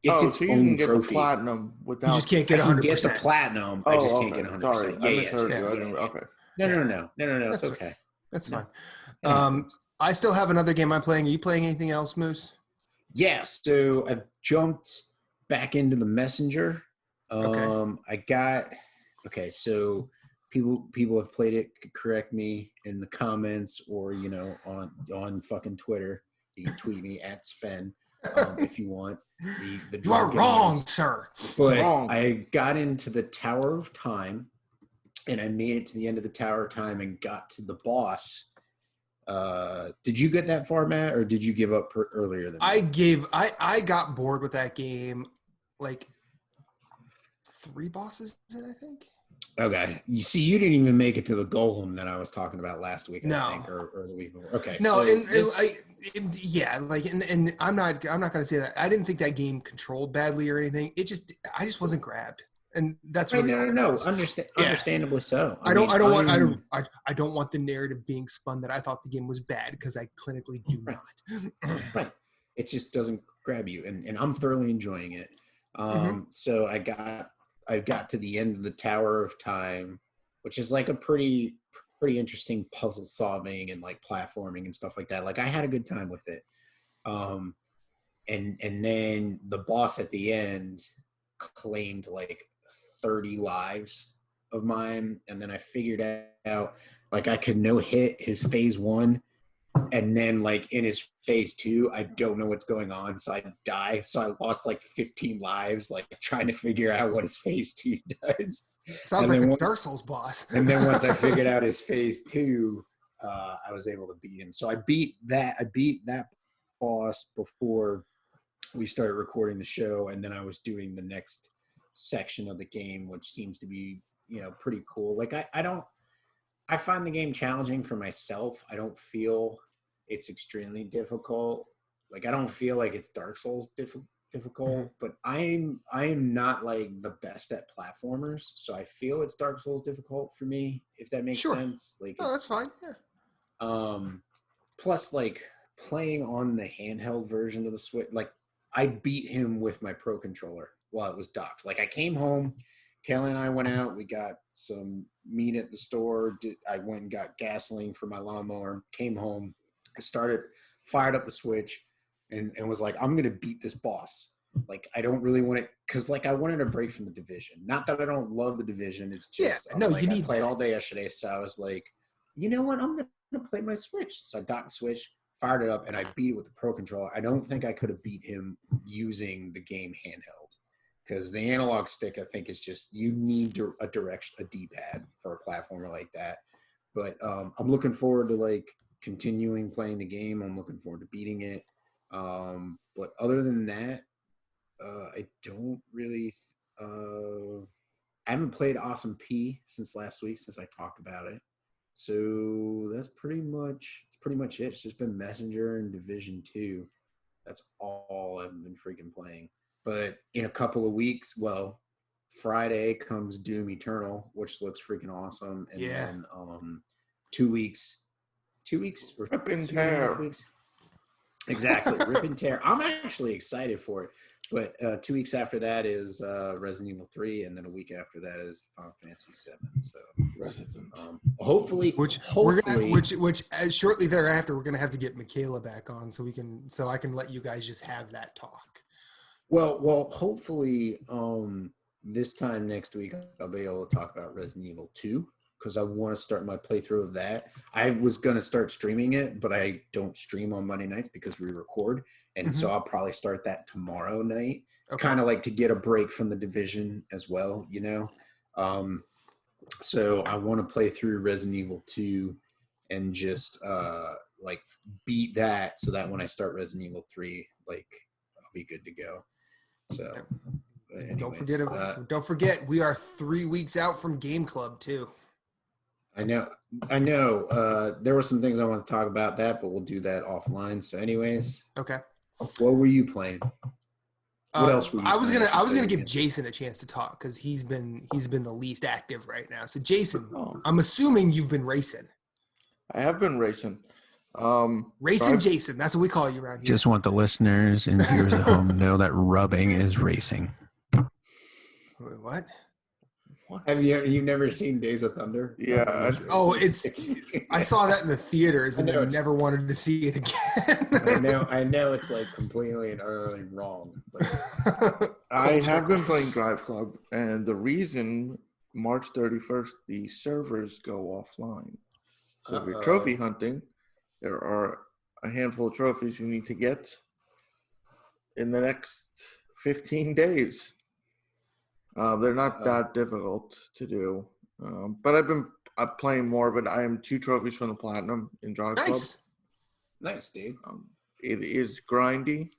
so you can get trophy. the platinum without. You just can't get 100%. I can get the platinum. I just can't get 100%. Sorry, I misheard you. Okay. No. It's okay. That's fine. I still have another game I'm playing. Are you playing anything else, Moose? Yeah, so I've jumped back into the Messenger. So people have played it. Correct me in the comments or on fucking Twitter. You can tweet me at Sven if you want. You are wrong, sir. But I got into the Tower of Time, and I made it to the end of the Tower of Time and got to the boss. Did you get that far, Matt, or did you give up earlier than that? I got bored with that game, like 3 bosses in, I think. Okay. You see, you didn't even make it to the golem that I was talking about last week, I think, or the week before. Okay. No, so and I'm not gonna say that. I didn't think that game controlled badly or anything. I just wasn't grabbed. And that's really no. Understandably so. I don't want the narrative being spun that I thought the game was bad, because I clinically do not. Right. It just doesn't grab you, and I'm thoroughly enjoying it. So I got to the end of the Tower of Time, which is like a pretty interesting puzzle solving and like platforming and stuff like that. Like I had a good time with it. And then the boss at the end claimed like 30 lives of mine, and then I figured out like I could no hit his phase 1, and then like in his phase 2 I don't know what's going on, so I die. So I lost like 15 lives like trying to figure out what his phase 2 does. Sounds like a Dark Souls boss. And then once I figured out his phase 2, I was able to beat him. So I beat that boss before we started recording the show, and then I was doing the next section of the game, which seems to be, pretty cool. Like I find the game challenging for myself. I don't feel it's extremely difficult. Like I don't feel like it's Dark Souls difficult, but I am not like the best at platformers, so I feel it's Dark Souls difficult for me, if that makes sense. Like that's fine. Yeah. Plus like playing on the handheld version of the Switch, like I beat him with my Pro controller while it was docked. Like I came home, Kelly and I went out, we got some meat at the store. I went and got gasoline for my lawnmower, came home, fired up the Switch, and was like, I'm going to beat this boss. Like, I don't really want it, because like I wanted a break from the Division. Not that I don't love the Division. It's just, I played all day yesterday, so I was like, you know what, I'm going to play my Switch. So I docked the Switch, fired it up, and I beat it with the Pro controller. I don't think I could have beat him using the game handheld, because the analog stick, I think, is just, you need a D-pad for a platformer like that. But I'm looking forward to like continuing playing the game. I'm looking forward to beating it. But other than that, I don't really. I haven't played Awesome P since last week, since I talked about it. So that's pretty much it. It's just been Messenger and Division 2. That's all I've been freaking playing. But in a couple of weeks, well, Friday comes Doom Eternal, which looks freaking awesome, and then 2 weeks or Rip and 2.5 tear. weeks. Exactly, Rip and Tear. I'm actually excited for it. But 2 weeks after that is Resident Evil 3, and then a week after that is Final Fantasy 7. So Resident. Hopefully, shortly thereafter we're gonna have to get Michaela back on, so I can let you guys just have that talk. Well, hopefully this time next week I'll be able to talk about Resident Evil 2, because I want to start my playthrough of that. I was going to start streaming it, but I don't stream on Monday nights because we record. And so I'll probably start that tomorrow night, kind of like to get a break from the Division as well, So I want to play through Resident Evil 2 and just like beat that, so that when I start Resident Evil 3, like I'll be good to go. So anyways, don't forget, we are 3 weeks out from Game Club too. I know. There were some things I want to talk about that, but we'll do that offline. So anyways. Okay. What were you playing? What else were you playing? I was gonna give Jason a chance to talk, because he's been the least active right now. So Jason, I'm assuming you've been racing. I have been racing. Jason, that's what we call you around here. Just want the listeners and viewers at home know that rubbing is racing. Wait, what? Have you never seen Days of Thunder? Yeah. I saw that in the theaters and I never wanted to see it again. I know it's like completely and utterly wrong. I have been playing Drive Club, and the reason March 31st the servers go offline. So if you're trophy hunting, there are a handful of trophies you need to get in the next 15 days. They're not that difficult to do, but I've been playing more of it. I am 2 trophies from the Platinum in Drive Club. Nice, dude. It is grindy.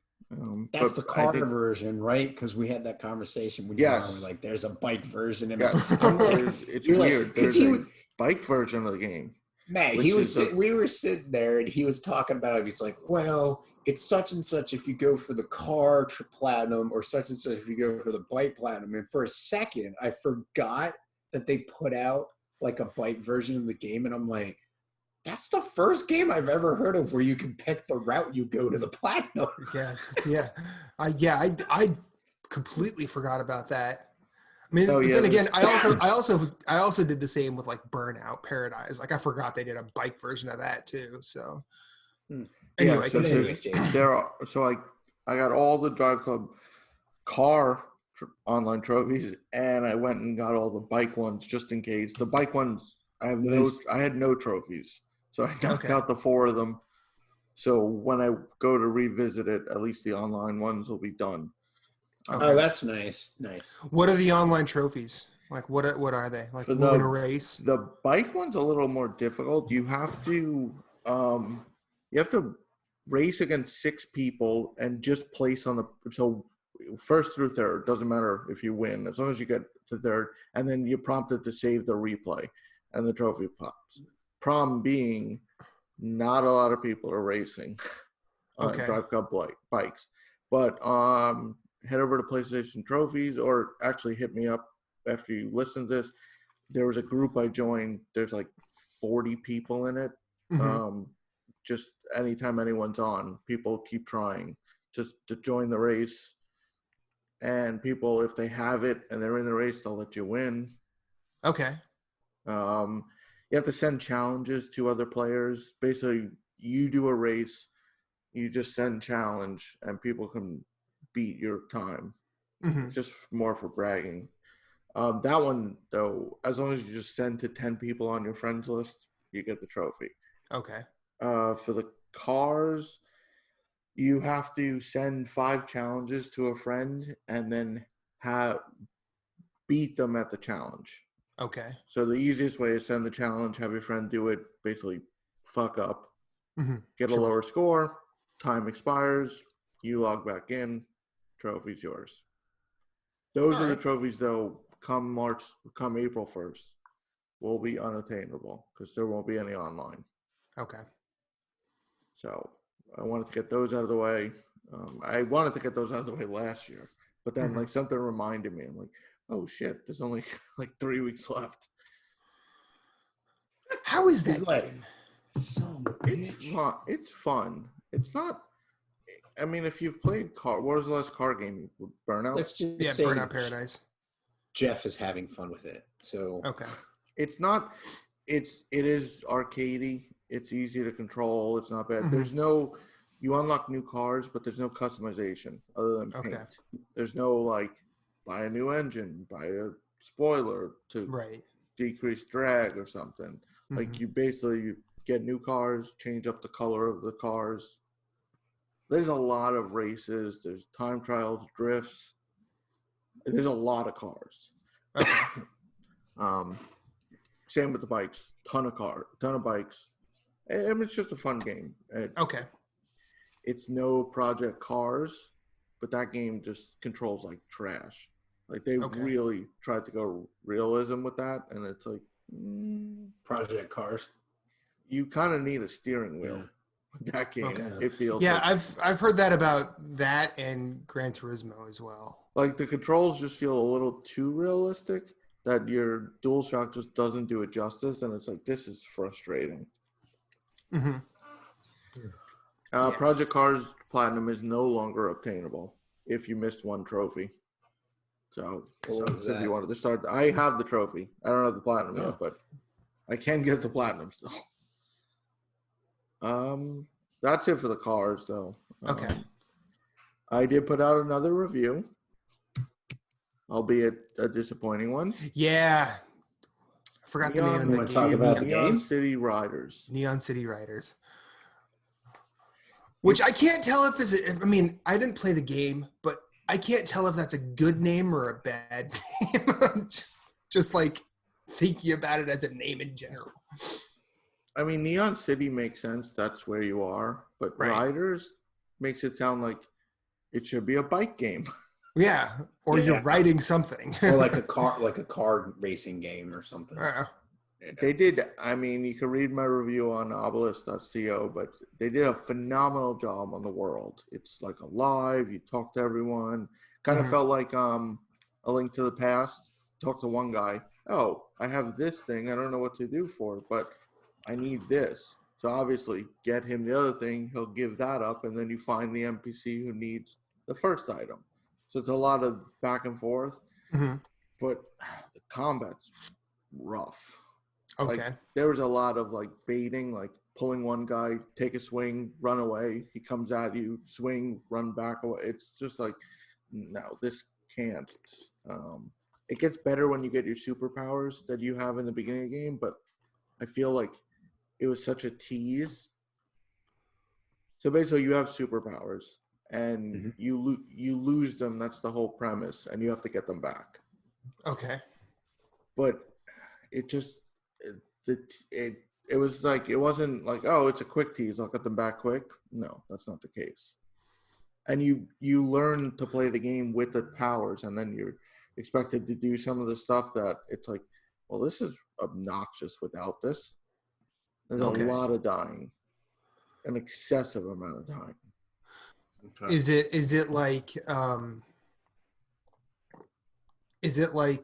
That's but the car version, right? Because we had that conversation when you were on. We're like, there's a bike version, and yeah, I'm like, it's you're weird. Like, because there's a bike version of the game. Man, we were sitting there, and he was talking about it. He's like, well, it's such and such if you go for the car platinum, or such and such if you go for the bike platinum. And for a second, I forgot that they put out like a bike version of the game, and I'm like, that's the first game I've ever heard of where you can pick the route you go to the platinum. I completely forgot about that. I mean, then again, I also did the same with like Burnout Paradise. Like I forgot they did a bike version of that too. So anyway, continue. I got all the Drive Club car online trophies, and I went and got all the bike ones just in case. The bike ones, I had no trophies, so I knocked out the 4 of them. So when I go to revisit it, at least the online ones will be done. Oh, that's nice. Nice. What are the online trophies? Like what are they? Like win a race? The bike one's a little more difficult. You have to race against 6 people and just place on so first through third, doesn't matter if you win, as long as you get to third, and then you're prompted to save the replay and the trophy pops. Problem being, not a lot of people are racing on Drive Club bikes. But head over to PlayStation Trophies, or actually hit me up after you listen to this. There was a group I joined. There's like 40 people in it. Just anytime anyone's on, people keep trying just to join the race. And people, if they have it and they're in the race, they'll let you win. Okay. You have to send challenges to other players. Basically, you do a race, you just send challenge, and people can beat your time. Just more for bragging. That one, though, as long as you just send to 10 people on your friends list, you get the trophy. Okay. For the cars, you have to send 5 challenges to a friend and then beat them at the challenge. Okay. So the easiest way is send the challenge, have your friend do it, basically fuck up, get a lower score, time expires, you log back in, trophy's yours. Those are the trophies, though, come April 1st, will be unattainable because there won't be any online. Okay. So I wanted to get those out of the way. I wanted to get those out of the way last year, but then like something reminded me. I'm like, oh shit, there's only like 3 weeks left. How is that game? It's fun. It's not. I mean, if you've played what was the last car game? Burnout? Let's just say Burnout Paradise. Jeff is having fun with it. So it's not. It is arcadey. It's easy to control. It's not bad. There's no. You unlock new cars, but there's no customization other than paint. There's no like buy a new engine, buy a spoiler to decrease drag or something. Like you basically get new cars, change up the color of the cars. There's a lot of races. There's time trials, drifts. There's a lot of cars. Same with the bikes. Ton of bikes. I mean, it's just a fun game. It's no Project Cars, but that game just controls like trash. Like they really tried to go realism with that, and it's like Project Cars. You kind of need a steering wheel. That game, it feels. Yeah, I've heard that about that and Gran Turismo as well. Like the controls just feel a little too realistic. That your DualShock just doesn't do it justice, and it's like this is frustrating. Project Cars Platinum is no longer obtainable if you missed one trophy. So if you wanted to start, I have the trophy. I don't have the Platinum yet, but I can get the Platinum still. That's it for the cars, though. I did put out another review, albeit a disappointing one. Yeah, I forgot the name of the game. Talk about the Neon game? City Riders. Neon City Riders. Which I can't tell if this is, I mean, I didn't play the game, but I can't tell if that's a good name or a bad name. I'm just like thinking about it as a name in general. I mean, Neon City makes sense. That's where you are. But Right. Riders makes it sound like it should be a bike game. Yeah, or you're riding something. Or like a car racing game or something. They did. I mean, you can read my review on Obilisk.co, but they did a phenomenal job on the world. It's like alive. You talk to everyone. Kind of felt like A Link to the Past. Talk to one guy. Oh, I have this thing. I don't know what to do for it, but I need this. So obviously, get him the other thing. He'll give that up, and then you find the NPC who needs the first item. So it's a lot of back and forth. But the combat's rough. Okay. Like there was a lot of like baiting, like pulling one guy, take a swing, run away. He comes at you, swing, run back away. It's just like, no, this can't. It gets better when you get your superpowers that you have in the beginning of the game, but I feel like it was such a tease. So basically, you have superpowers, and you lose them. That's the whole premise, and you have to get them back. Okay. But it just it was like it wasn't like, oh, it's a quick tease, I'll get them back quick. No, that's not the case. And you learn to play the game with the powers, and then you're expected to do some of the stuff that it's like, well, this is obnoxious without this. There's a lot of dying, an excessive amount of dying. Is it like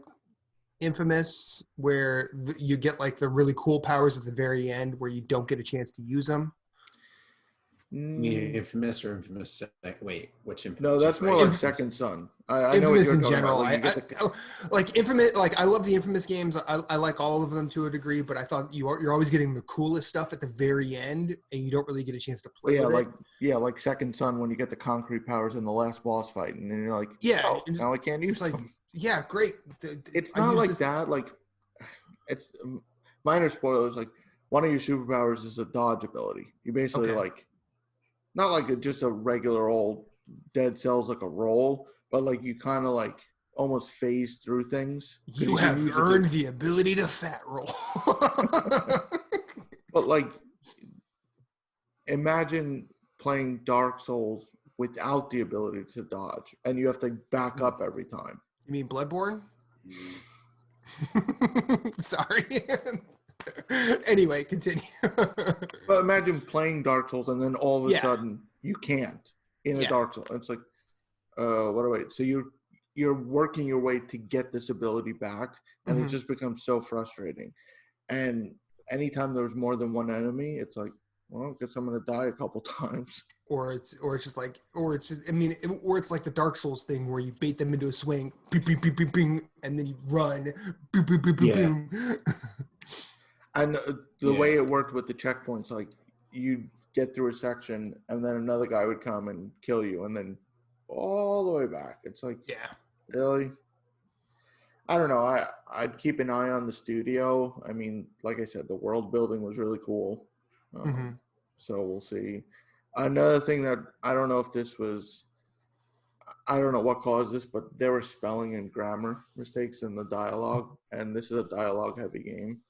Infamous, where you get like the really cool powers at the very end where you don't get a chance to use them? You mean Infamous or Infamous? Wait, which Infamous? No, that's more like Second Son. I know what Infamous you're in talking general. about. Like Infamous. Like I love the Infamous games. I like all of them to a degree, but I thought you're always getting the coolest stuff at the very end, and you don't really get a chance to play with it. Like Second Son when you get the concrete powers in the last boss fight, and then you're like, oh, now I can't use them. Yeah, great. It's not like that. Like, it's minor spoilers. Like, one of your superpowers is a dodge ability. You basically like, not like just a regular old dead cells like a roll, but like you kind of like almost phase through things. You have earned the ability to fat roll. But like, imagine playing Dark Souls without the ability to dodge, and you have to back up every time. You mean Bloodborne? Sorry. Anyway, continue. But imagine playing Dark Souls and then all of a sudden you can't in a Dark Souls. It's like, what do I? So you're working your way to get this ability back, and it just becomes so frustrating. And anytime there's more than one enemy, it's like, well, I guess I'm gonna die a couple times. Or it's like the Dark Souls thing where you bait them into a swing, bing, bing, bing, bing, bing, and then you run, boom, boom, boom, boom, boom. And the way it worked with the checkpoints, like you'd get through a section, and then another guy would come and kill you, and then all the way back. It's like, really? I don't know. I'd keep an eye on the studio. I mean, like I said, the world building was really cool. So we'll see. Another thing that I don't know if this was, I don't know what caused this, but there were spelling and grammar mistakes in the dialogue, and this is a dialogue-heavy game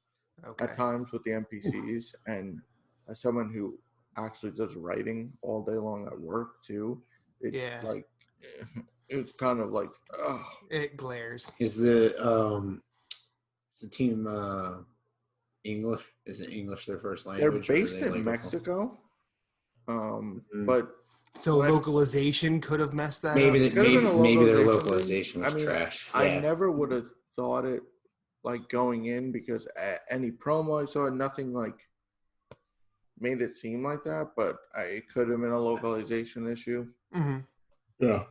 at times with the NPCs. And as someone who actually does writing all day long at work too, it's kind of like, oh. It glares. Is the team English? Is it English their first language? They're based in Mexico. But so localization could have messed that up. Maybe their localization was trash. I never would have thought it like going in, because any promo I saw, nothing like made it seem like that. But it could have been a localization issue. Yeah.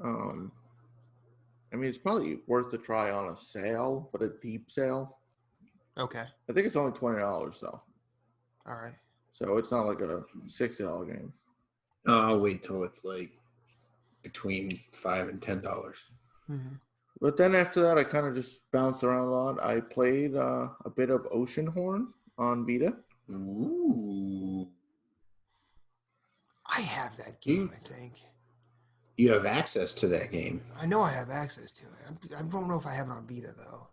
I mean, it's probably worth a try on a sale, but a deep sale. Okay. I think it's only $20 though. All right. So it's not like a $60 game. I'll wait till it's like between $5 and $10. But then after that, I kind of just bounced around a lot. I played a bit of Oceanhorn on Vita. Ooh. I have that game, I think. You have access to that game. I know I have access to it. I don't know if I have it on Vita, though.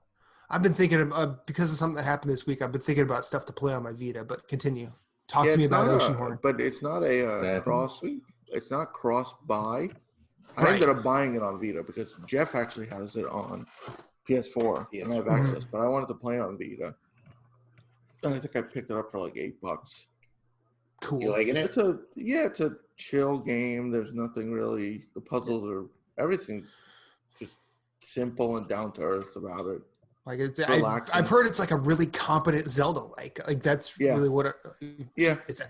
I've been thinking of because of something that happened this week. I've been thinking about stuff to play on my Vita. But continue. Talk to me about Oceanhorn. But it's not a cross. It's not cross-buy. I Right. ended up buying it on Vita because Jeff actually has it on PS4, and I have access. But I wanted to play on Vita, and I think I picked it up for like $8. Cool. You liking it? It's a chill game. There's nothing really. The puzzles are everything's just simple and down to earth about it. Like I've heard it's like a really competent Zelda. Like that's really what. It's.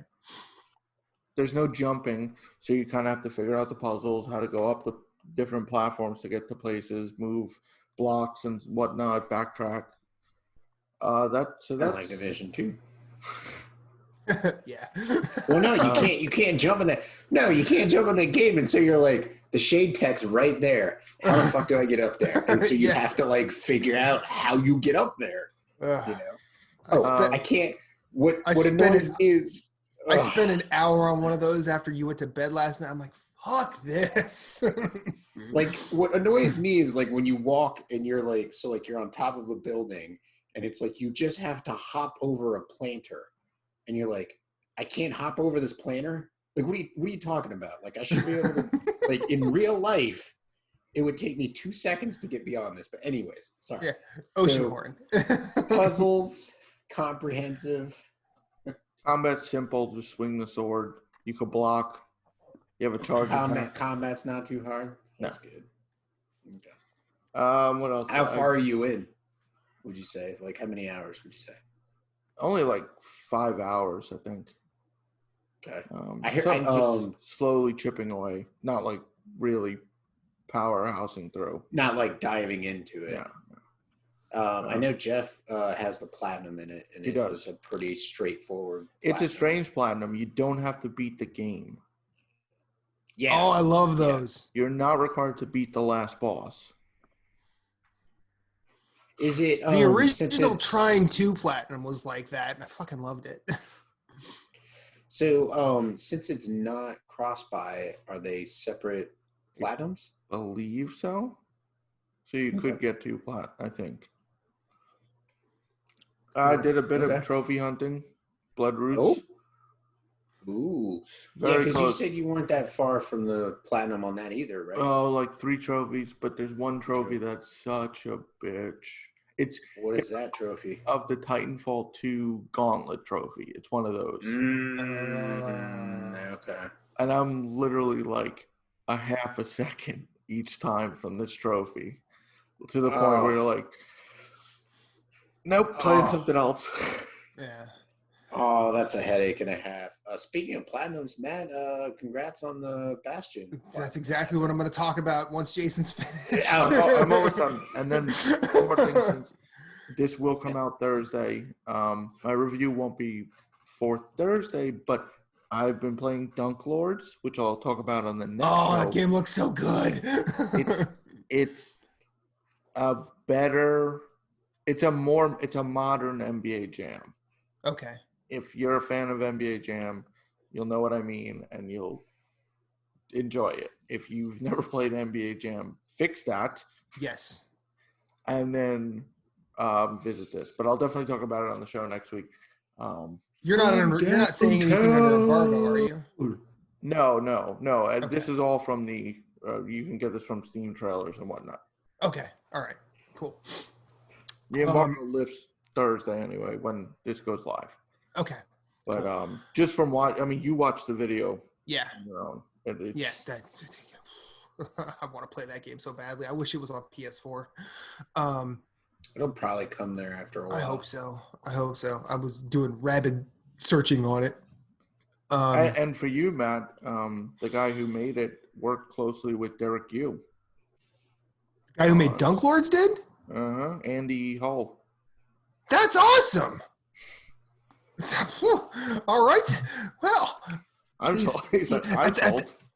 There's no jumping, so you kind of have to figure out the puzzles, how to go up the different platforms to get to places, move blocks and whatnot, backtrack. That's like Division 2. Yeah. Well, no, you can't jump in that. No, you can't jump in that game, and so you're like the shade text right there. How the fuck do I get up there? And so you have to like figure out how you get up there. You know, I can't. What annoys me is. I spent an hour on one of those after you went to bed last night. I'm like, fuck this. Like, what annoys me is like when you walk and you're like, so like you're on top of a building and it's like you just have to hop over a planter. And you're like, I can't hop over this planter? Like, what are you talking about? Like, I should be able to, like, in real life, it would take me 2 seconds to get beyond this. But anyways, sorry. Yeah, Oceanhorn. Puzzles, comprehensive. Combat simple, just swing the sword. You could block. You have a charge. Combat's not too hard. That's good. Okay. What else? How far are you in? Would you say? Like, how many hours would you say? Only like 5 hours, I think. Okay. I hear just slowly chipping away, not like really powerhousing through. Not like diving into it. Yeah. I know Jeff has the platinum in it, and it was a pretty straightforward platinum. It's a strange platinum. You don't have to beat the game. Yeah. Oh, I love those. You're not required to beat the last boss. Is it the original Trine 2 platinum was like that, and I fucking loved it. So, since it's not cross-buy, are they separate platinums? I believe so. So you could get 2 plat, I think. I did a bit of trophy hunting, Blood Roots. Oh. Ooh. Very because close. You said you weren't that far from the platinum on that either, right? Oh, like 3 trophies, but there's one trophy that's such a bitch. What is that trophy? Of the Titanfall 2 Gauntlet trophy. It's one of those. Okay. And I'm literally like a half a second each time from this trophy. To the point where you're like, nope, playing something else. Yeah. Oh, that's a headache and a half. Speaking of platinums, Matt, congrats on the Bastion. That's exactly what I'm going to talk about once Jason's finished. I'm almost done. And then one more thing. This will come out Thursday. My review won't be for Thursday, but I've been playing Dunk Lords, which I'll talk about on the next show. That game looks so good. It's a better. It's a modern NBA Jam. Okay. If you're a fan of NBA Jam, you'll know what I mean, and you'll enjoy it. If you've never played NBA Jam, fix that. Yes. And then visit this. But I'll definitely talk about it on the show next week. You're not saying anything under embargo, are you? No. This is all from the. You can get this from Steam trailers and whatnot. Okay. All right. Cool. The embargo lifts Thursday anyway when this goes live. Okay. But just from you watched the video. Yeah. On your own. Yeah. I want to play that game so badly. I wish it was on PS4. It'll probably come there after a while. I hope so. I was doing rabid searching on it. And for you, Matt, the guy who made it worked closely with Derek Yu. The guy who made Dunk Lords did? Andy Hull. That's awesome. All right. Well, please,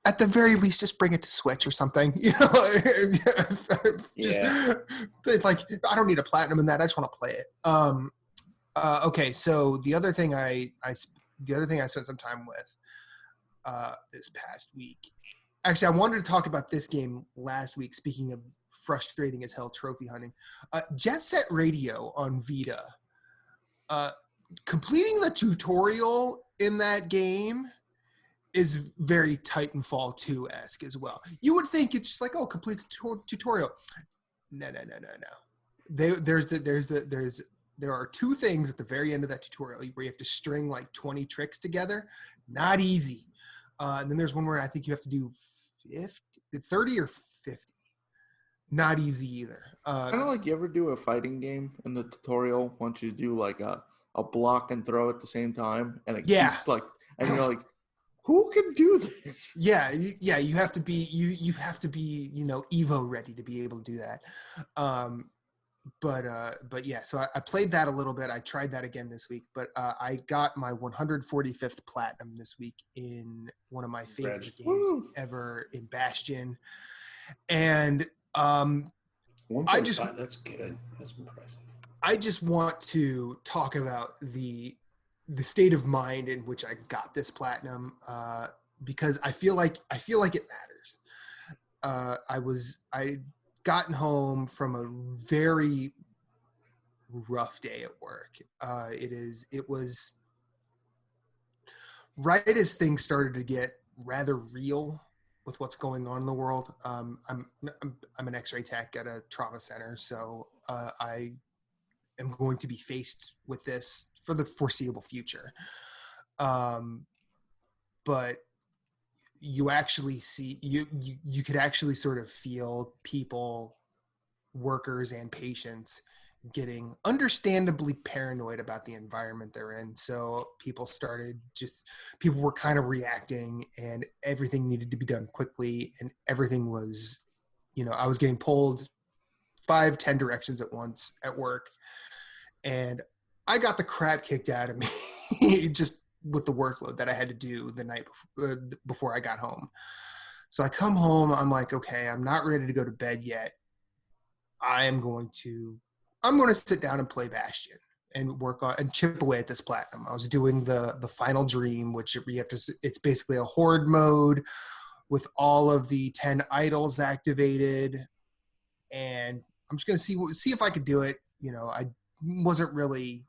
at the very least, just bring it to Switch or something. You know, like I don't need a platinum in that. I just want to play it. Okay, so the other thing I spent some time with this past week Actually, I wanted to talk about this game last week. Speaking of frustrating as hell trophy hunting, Jet Set Radio on Vita. Completing the tutorial in that game is very Titanfall 2-esque as well. You would think it's just like, oh, complete the tutorial. No. There are two things at the very end of that tutorial where you have to string like 20 tricks together. Not easy. And then there's one where I think you have to do 30 or 50. Not easy either. Kind of like, you ever do a fighting game in the tutorial once you do like a block and throw at the same time, and it keeps like, and you're like, who can do this? Yeah. You have to be you have to be Evo ready to be able to do that. But yeah. So I played that a little bit. I tried that again this week, but I got my 145th platinum this week in one of my favorite games ever, in Bastion, and that's good. That's impressive. I just want to talk about the state of mind in which I got this platinum, because I feel like it matters. I'd gotten home from a very rough day at work. It was right as things started to get rather real with what's going on in the world. I'm an X-ray tech at a trauma center, so I am going to be faced with this for the foreseeable future. But you actually see, you could actually sort of feel people, workers and patients, getting understandably paranoid about the environment they're in. So people were kind of reacting, and everything needed to be done quickly, and everything was, I was getting pulled 5-10 directions at once at work, and I got the crap kicked out of me just with the workload that I had to do the night before I got home. So I come home, I'm like, okay, I'm not ready to go to bed yet. I'm going to sit down and play Bastion and work on and chip away at this platinum. I was doing the final dream, which it's basically a horde mode with all of the 10 idols activated, and I'm just going to see if I could do it. I wasn't really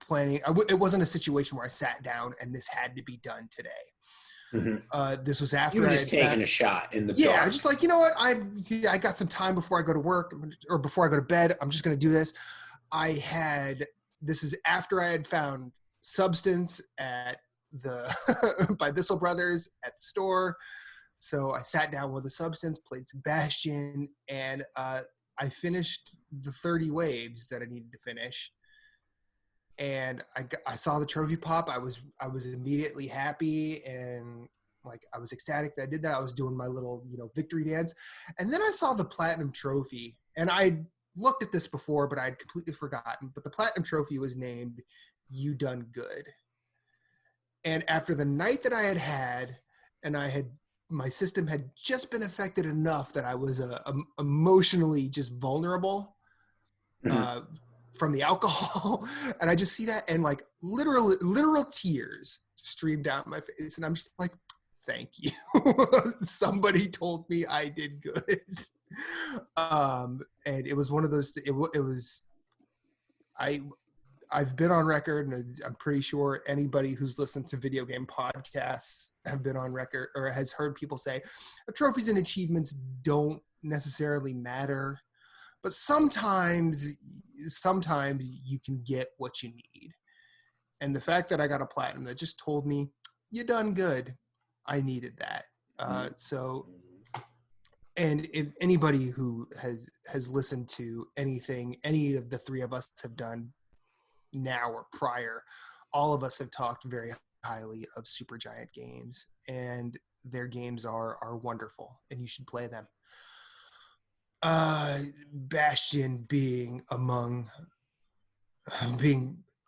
planning. It wasn't a situation where I sat down and this had to be done today. Mm-hmm. This was after you were just taking a shot in the dark. I was just like, you know what? I got some time before I go to work or before I go to bed. I'm just going to do this. This is after I had found Substance at the by Bissell Brothers at the store. So I sat down with the Substance, played some Bastion, and I finished the 30 waves that I needed to finish. And I saw the trophy pop. I was immediately happy, and like I was ecstatic that I did that. I was doing my little victory dance, and then I saw the platinum trophy, and I looked at this before, but I'd completely forgotten. But the platinum trophy was named "You Done Good," and after the night that I had, and my system had just been affected enough that I was emotionally just vulnerable. From the alcohol, and I just see that, and like literal tears stream down my face, and I'm just like, thank you. Somebody told me I did good. And it was one of those, I've been on record, and I'm pretty sure anybody who's listened to video game podcasts have been on record or has heard people say trophies and achievements don't necessarily matter, but sometimes you can get what you need. And the fact that I got a platinum that just told me, you done good, I needed that. And if anybody who has listened to anything any of the three of us have done now or prior, all of us have talked very highly of Supergiant Games, and their games are wonderful, and you should play them. Bastion being among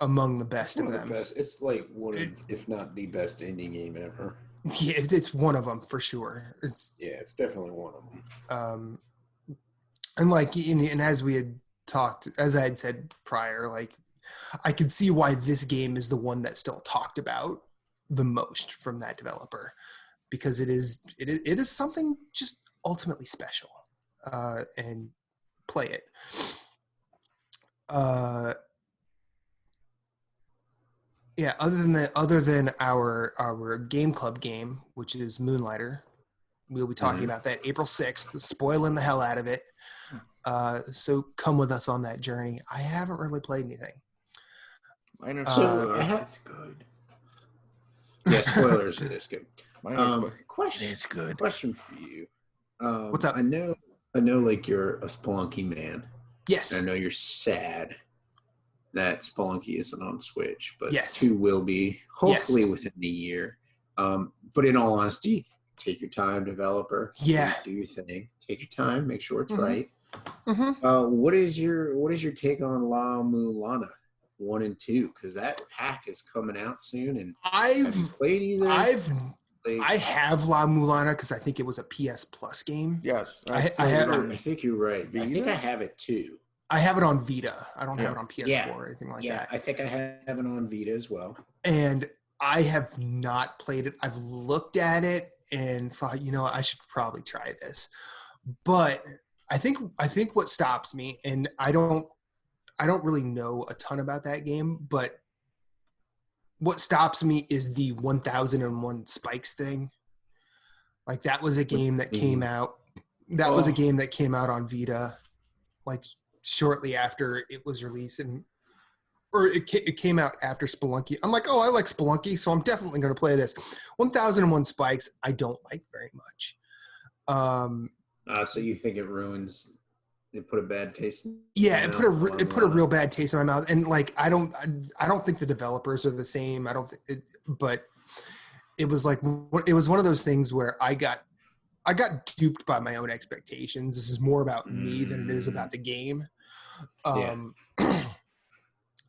the best of them. It's like one of, if not the best indie game ever. Yeah, it's one of them for sure. It's definitely one of them. And like, and as we had talked, as I had said prior, like I could see why this game is the one that's still talked about the most from that developer, because it is something just ultimately special, and play it. Yeah, other than our game club game, which is Moonlighter, we'll be talking about that April 6th, spoiling the hell out of it. So come with us on that journey. I haven't really played anything. It's good. Yeah, spoilers. It is good. Question. It's good. Question for you. What's up? I know. Like you're a Spelunky man. Yes. And I know you're sad that Spelunky isn't on Switch, but yes. 2 will be hopefully within the year. But in all honesty, take your time, developer. Yeah. Do your thing. Take your time. Make sure it's right. Mm-hmm. What is your take on La Mulana 1 and 2? Because that pack is coming out soon, and I've played either. I have La Mulana because I think it was a PS Plus game. Yes, I think you're right. Vita? I think I have it too. I have it on Vita. I don't have it on PS4 or anything like that. Yeah, I think I have it on Vita as well. And I have not played it. I've looked at it and thought, I should probably try this. But I think what stops me, and I don't really know a ton about that game, but what stops me is the 1001 Spikes thing. Like that was a game that came out. That was a game that came out on Vita, like shortly after it was released, or it came out after Spelunky. I'm like, I like Spelunky, so I'm definitely going to play this. 1001 Spikes, I don't like very much. So you think it ruins? It put a bad taste. Yeah, it put a real bad taste in my mouth, and like I don't think the developers are the same. But it was like it was one of those things where I got duped by my own expectations. This is more about me than it is about the game.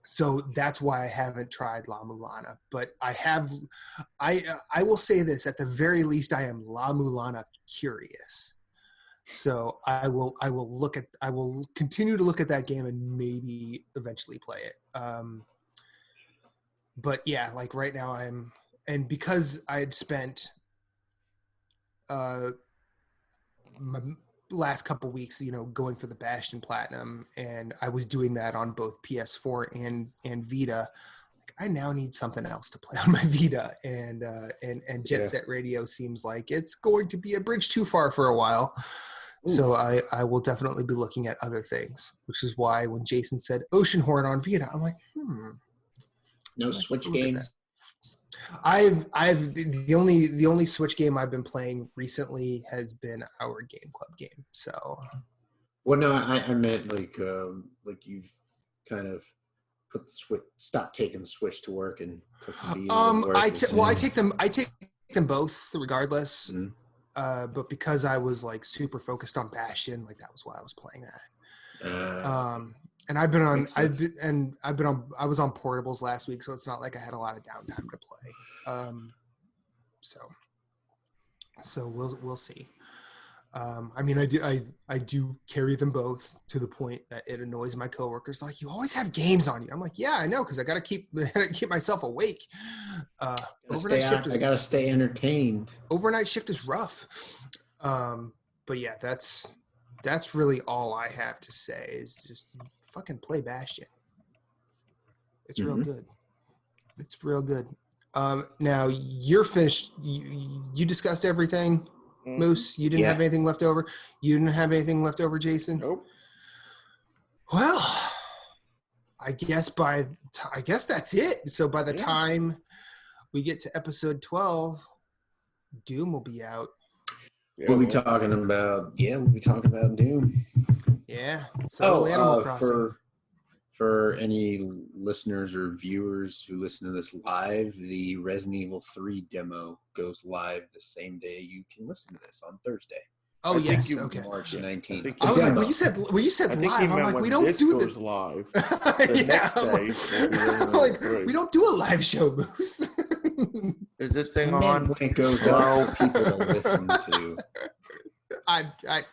So that's why I haven't tried La Mulana, but I will say this, at the very least, I am La Mulana curious. So I will continue to look at that game and maybe eventually play it. But yeah, like right now and because I had spent my last couple weeks, going for the Bastion Platinum, and I was doing that on both PS4 and Vita. I now need something else to play on my Vita, and Jet Set Radio seems like it's going to be a bridge too far for a while. Ooh. So I will definitely be looking at other things, which is why when Jason said Oceanhorn on Vita, I'm like, no Switch games. I've the only Switch game I've been playing recently has been our Game Club game. So, well, no, I meant like you've kind of put the Switch, stopped taking the Switch to work and took the Vita to work. I take them both regardless. Mm-hmm. But because I was like super focused on Bastion, like that was why I was playing that. And I was on portables last week, so it's not like I had a lot of downtime to play. So we'll see. I mean, I do carry them both to the point that it annoys my coworkers. Like, you always have games on you. I'm like, yeah, I know, because I got to keep myself awake. Overnight shift. I got to stay entertained. Overnight shift is rough. But yeah, that's really all I have to say is just fucking play Bastion. It's real good. It's real good. Now you're finished. You discussed everything. Moose, you didn't have anything left over? You didn't have anything left over, Jason? Nope. Well, I guess that's it. So by the time we get to episode 12, Doom will be out. Yeah, we'll be talking about Doom. Yeah. So Animal Crossing. For any listeners or viewers who listen to this live, the Resident Evil 3 demo goes live the same day you can listen to this on Thursday. Oh, yes. Okay. March 19th. I was like, when you said live, I'm like, we don't do this live. We don't do a live show, Moose. Is this thing on? When it goes out, people to listen to.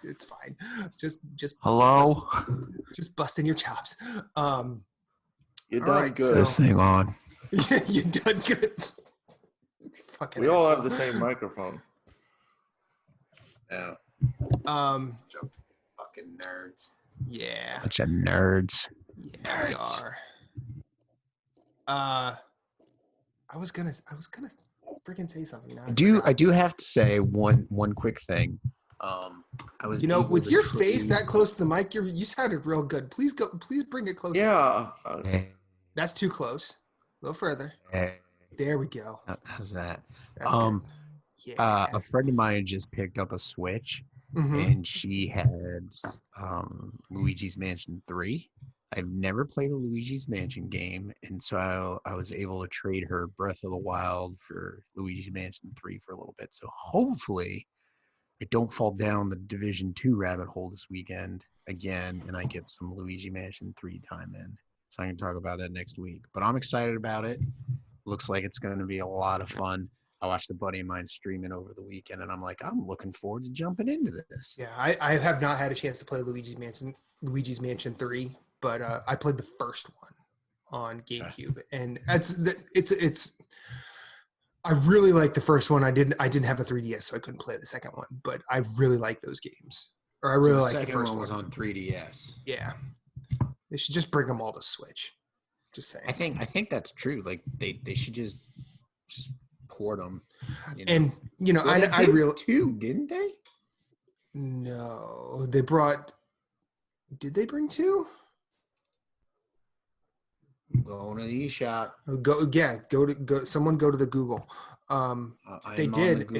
It's fine. Just hello. Just busting your chops. You're done good. This thing on. Yeah, you done good. We all have the same microphone. Yeah. Bunch of fucking nerds. Yeah. Bunch of nerds. Yeah, nerds. We are. I was gonna freaking say something. Now I do have to say one quick thing. I was with your face that close to the mic, you sounded real good. Please bring it closer. Yeah. That's too close. A little further. There we go. How's that? That's good. Yeah. A friend of mine just picked up a Switch, and she had Luigi's Mansion 3. I've never played a Luigi's Mansion game, and so I was able to trade her Breath of the Wild for Luigi's Mansion 3 for a little bit. So hopefully I don't fall down the Division 2 rabbit hole this weekend again, and I get some Luigi Mansion 3 time in. So I can talk about that next week. But I'm excited about it. Looks like it's going to be a lot of fun. I watched a buddy of mine stream it over the weekend, and I'm like, I'm looking forward to jumping into this. Yeah, I have not had a chance to play Luigi's Mansion 3, but I played the first one on GameCube, and it's. I really like the first one. I didn't have a 3DS, so I couldn't play the second one, but I really like those games. Or I really like the first one. Was on 3DS. Yeah, they should just bring them all to Switch. Just saying. I think that's true. Like they should just port them. And well, I really two, didn't they? No, they brought. Did they bring 2? Go to the eShop. Someone go to the Google. They did.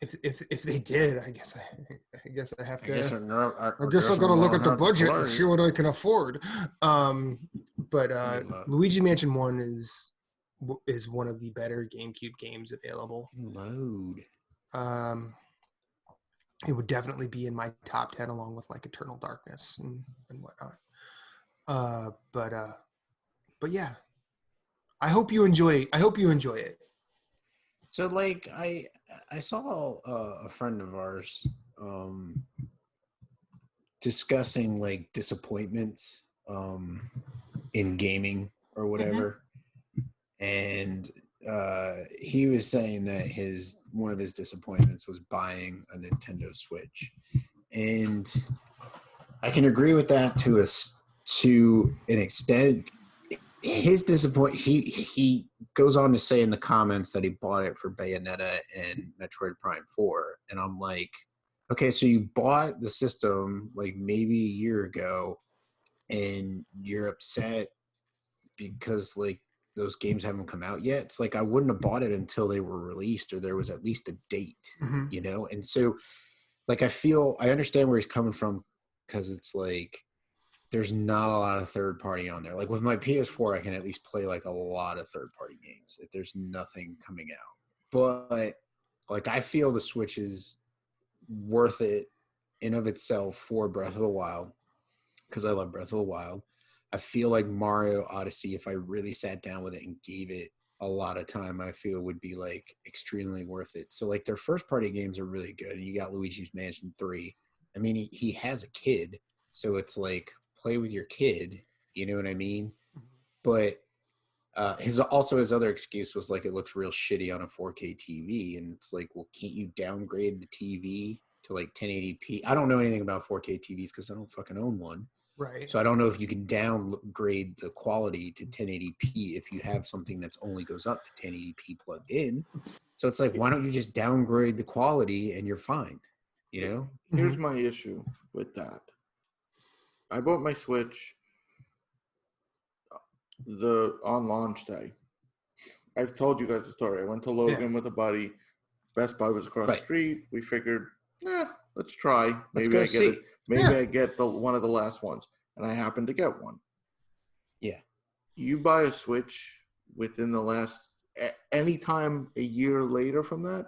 If they did, I guess I have to. I guess I'm gonna look at the budget and see what I can afford. But Luigi Mansion 1 is one of the better GameCube games available. Load. It would definitely be in my top 10 along with like Eternal Darkness and whatnot. But yeah, I hope you enjoy it. So like I saw a friend of ours discussing like disappointments in gaming or whatever, and he was saying that one of his disappointments was buying a Nintendo Switch, and I can agree with that to an extent. His disappointment. He goes on to say in the comments that he bought it for Bayonetta and Metroid Prime 4, and I'm like, okay, so you bought the system like maybe a year ago, and you're upset because like those games haven't come out yet. It's like I wouldn't have bought it until they were released or there was at least a date, And so, like, I understand where he's coming from because it's like. There's not a lot of third party on there. Like with my PS4, I can at least play like a lot of third party games if there's nothing coming out. But like I feel the Switch is worth it in of itself for Breath of the Wild because I love Breath of the Wild. I feel like Mario Odyssey, if I really sat down with it and gave it a lot of time, I feel would be like extremely worth it. So like their first party games are really good. And you got Luigi's Mansion 3. I mean, he has a kid, so it's like play with your kid, you know what I mean? But his other excuse was like it looks real shitty on a 4K TV, and it's like, well, can't you downgrade the TV to like 1080p? I don't know anything about 4K TVs because I don't fucking own one. Right. So I don't know if you can downgrade the quality to 1080p if you have something that's only goes up to 1080p plugged in. So it's like, why don't you just downgrade the quality and you're fine, you know? Here's my issue with that. I bought my Switch on launch day. I've told you guys the story. I went to Logan with a buddy. Best Buy was across the street. We figured, let's try. Maybe I get one of the last ones. And I happened to get one. Yeah. You buy a Switch within the last, anytime a year later from that,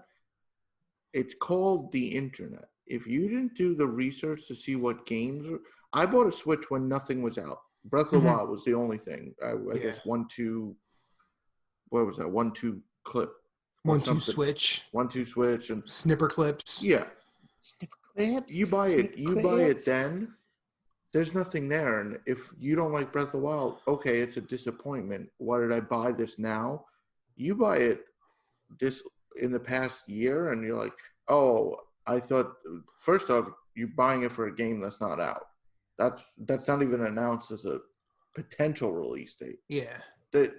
it's called the internet. If you didn't do the research to see what games I bought a Switch when nothing was out. Breath of the Wild was the only thing. I guess 1-2. What was that? 1-2 clip. 1-2 Switch. 1-2 Switch and snipper clips. Yeah. Snipper clips. You buy it then. There's nothing there, and if you don't like Breath of the Wild, okay, it's a disappointment. Why did I buy this now? You buy it this in the past year, and you're like, oh, I thought, first off, you're buying it for a game that's not out. That's not even announced as a potential release date. Yeah. That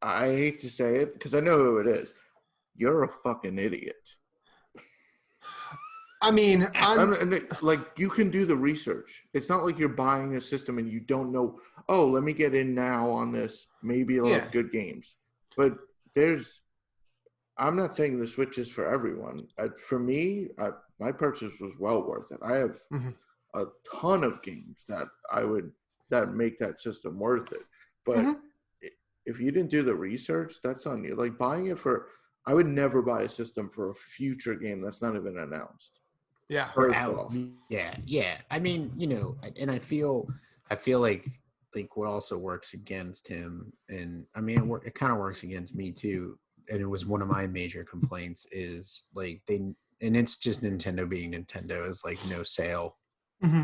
I hate to say it because I know who it is. You're a fucking idiot. I mean, like you can do the research. It's not like you're buying a system and you don't know. Oh, let me get in now on this. Maybe it'll have good games. But I'm not saying the Switch is for everyone. For me, my purchase was well worth it. I have a ton of games that make that system worth it. But if you didn't do the research, that's on you. Like buying it I would never buy a system for a future game that's not even announced. Yeah. First off. Yeah. I mean, and I feel like what also works against him, and I mean, it kind of works against me too. And it was one of my major complaints is like and it's just Nintendo being Nintendo, is like no sale.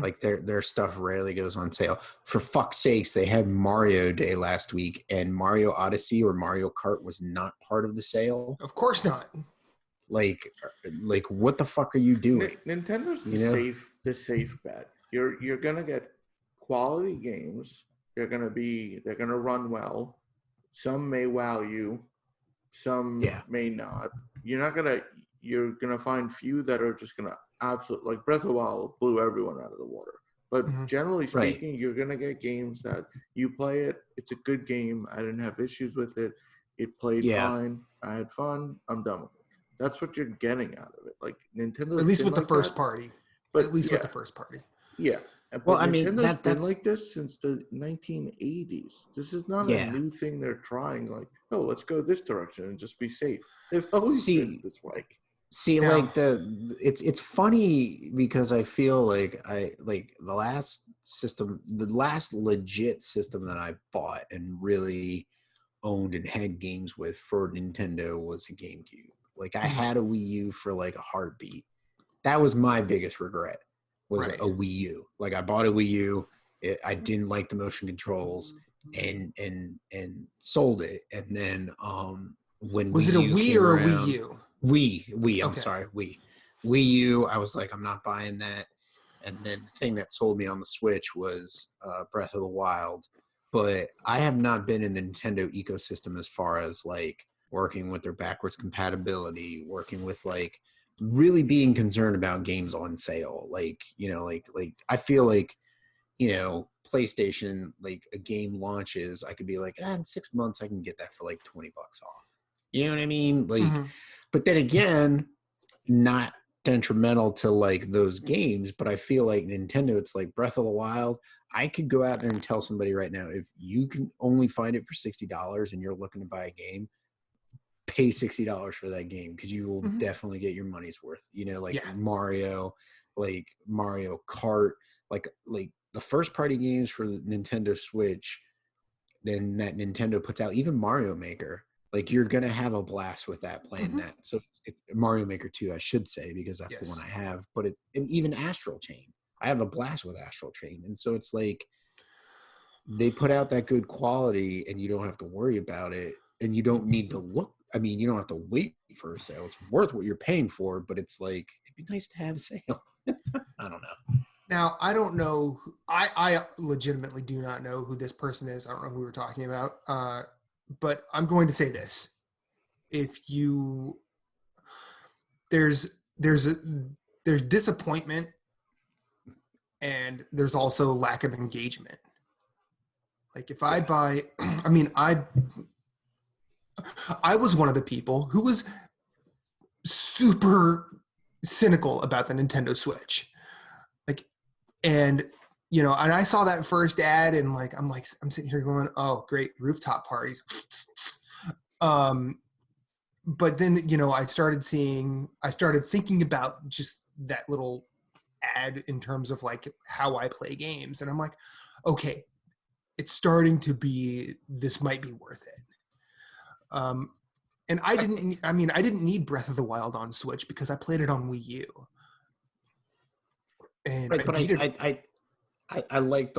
Like their stuff rarely goes on sale. For fuck's sakes, they had Mario Day last week, and Mario Odyssey or Mario Kart was not part of the sale. Of course not. Like what the fuck are you doing? Nintendo's the safe bet. You're gonna get quality games. They're gonna run well. Some may wow you, some may not. You're gonna find few that are just gonna absolutely, like Breath of the Wild blew everyone out of the water. But generally speaking, you're gonna get games that you play it. It's a good game. I didn't have issues with it. It played fine. I had fun. I'm done with it. That's what you're getting out of it. Like Nintendo, at least with the first party. But at least with the first party. Yeah. Well, I mean, Nintendo's been like this since the 1980s. This is not a new thing they're trying. Like, oh, let's go this direction and just be safe. They've always been this way. See, now, like it's funny because I feel like the last legit system that I bought and really owned and had games with for Nintendo was a GameCube. Like I had a Wii U for like a heartbeat. That was my biggest regret, was a Wii U. Like I bought a Wii U, I didn't like the motion controls, and sold it. And then when was Wii it a U Wii came or around, a Wii U? Wii. I'm sorry, Wii U. I was like, I'm not buying that. And then the thing that sold me on the Switch was Breath of the Wild. But I have not been in the Nintendo ecosystem as far as like working with their backwards compatibility, working with like really being concerned about games on sale. Like, like I feel like, PlayStation, like a game launches, I could be like, in 6 months I can get that for like $20 off. You know what I mean? Like, but then again, not detrimental to like those games, but I feel like Nintendo, it's like Breath of the Wild. I could go out there and tell somebody right now, if you can only find it for $60 and you're looking to buy a game, pay $60 for that game, because you will definitely get your money's worth. Mario, like Mario Kart, like the first party games for the Nintendo Switch, then that Nintendo puts out, even Mario Maker. Like you're gonna have a blast with that, playing that. So it's Mario Maker 2, I should say, because that's the one I have. But and even Astral Chain, I have a blast with Astral Chain. And so it's like they put out that good quality, and you don't have to worry about it, and you don't need to look. I mean, you don't have to wait for a sale. It's worth what you're paying for, but it's like it'd be nice to have a sale. I don't know. Now, I don't know. I legitimately do not know who this person is. I don't know who we're talking about. But I'm going to say this: there's disappointment, and there's also lack of engagement. Like if I buy, I mean, I was one of the people who was super cynical about the Nintendo Switch, and I saw that first ad, and I'm sitting here going, oh, great, rooftop parties. But then, I started thinking about just that little ad in terms of like how I play games. And I'm like, okay, it's starting to be, this might be worth it. And I didn't need Breath of the Wild on Switch because I played it on Wii U. And I like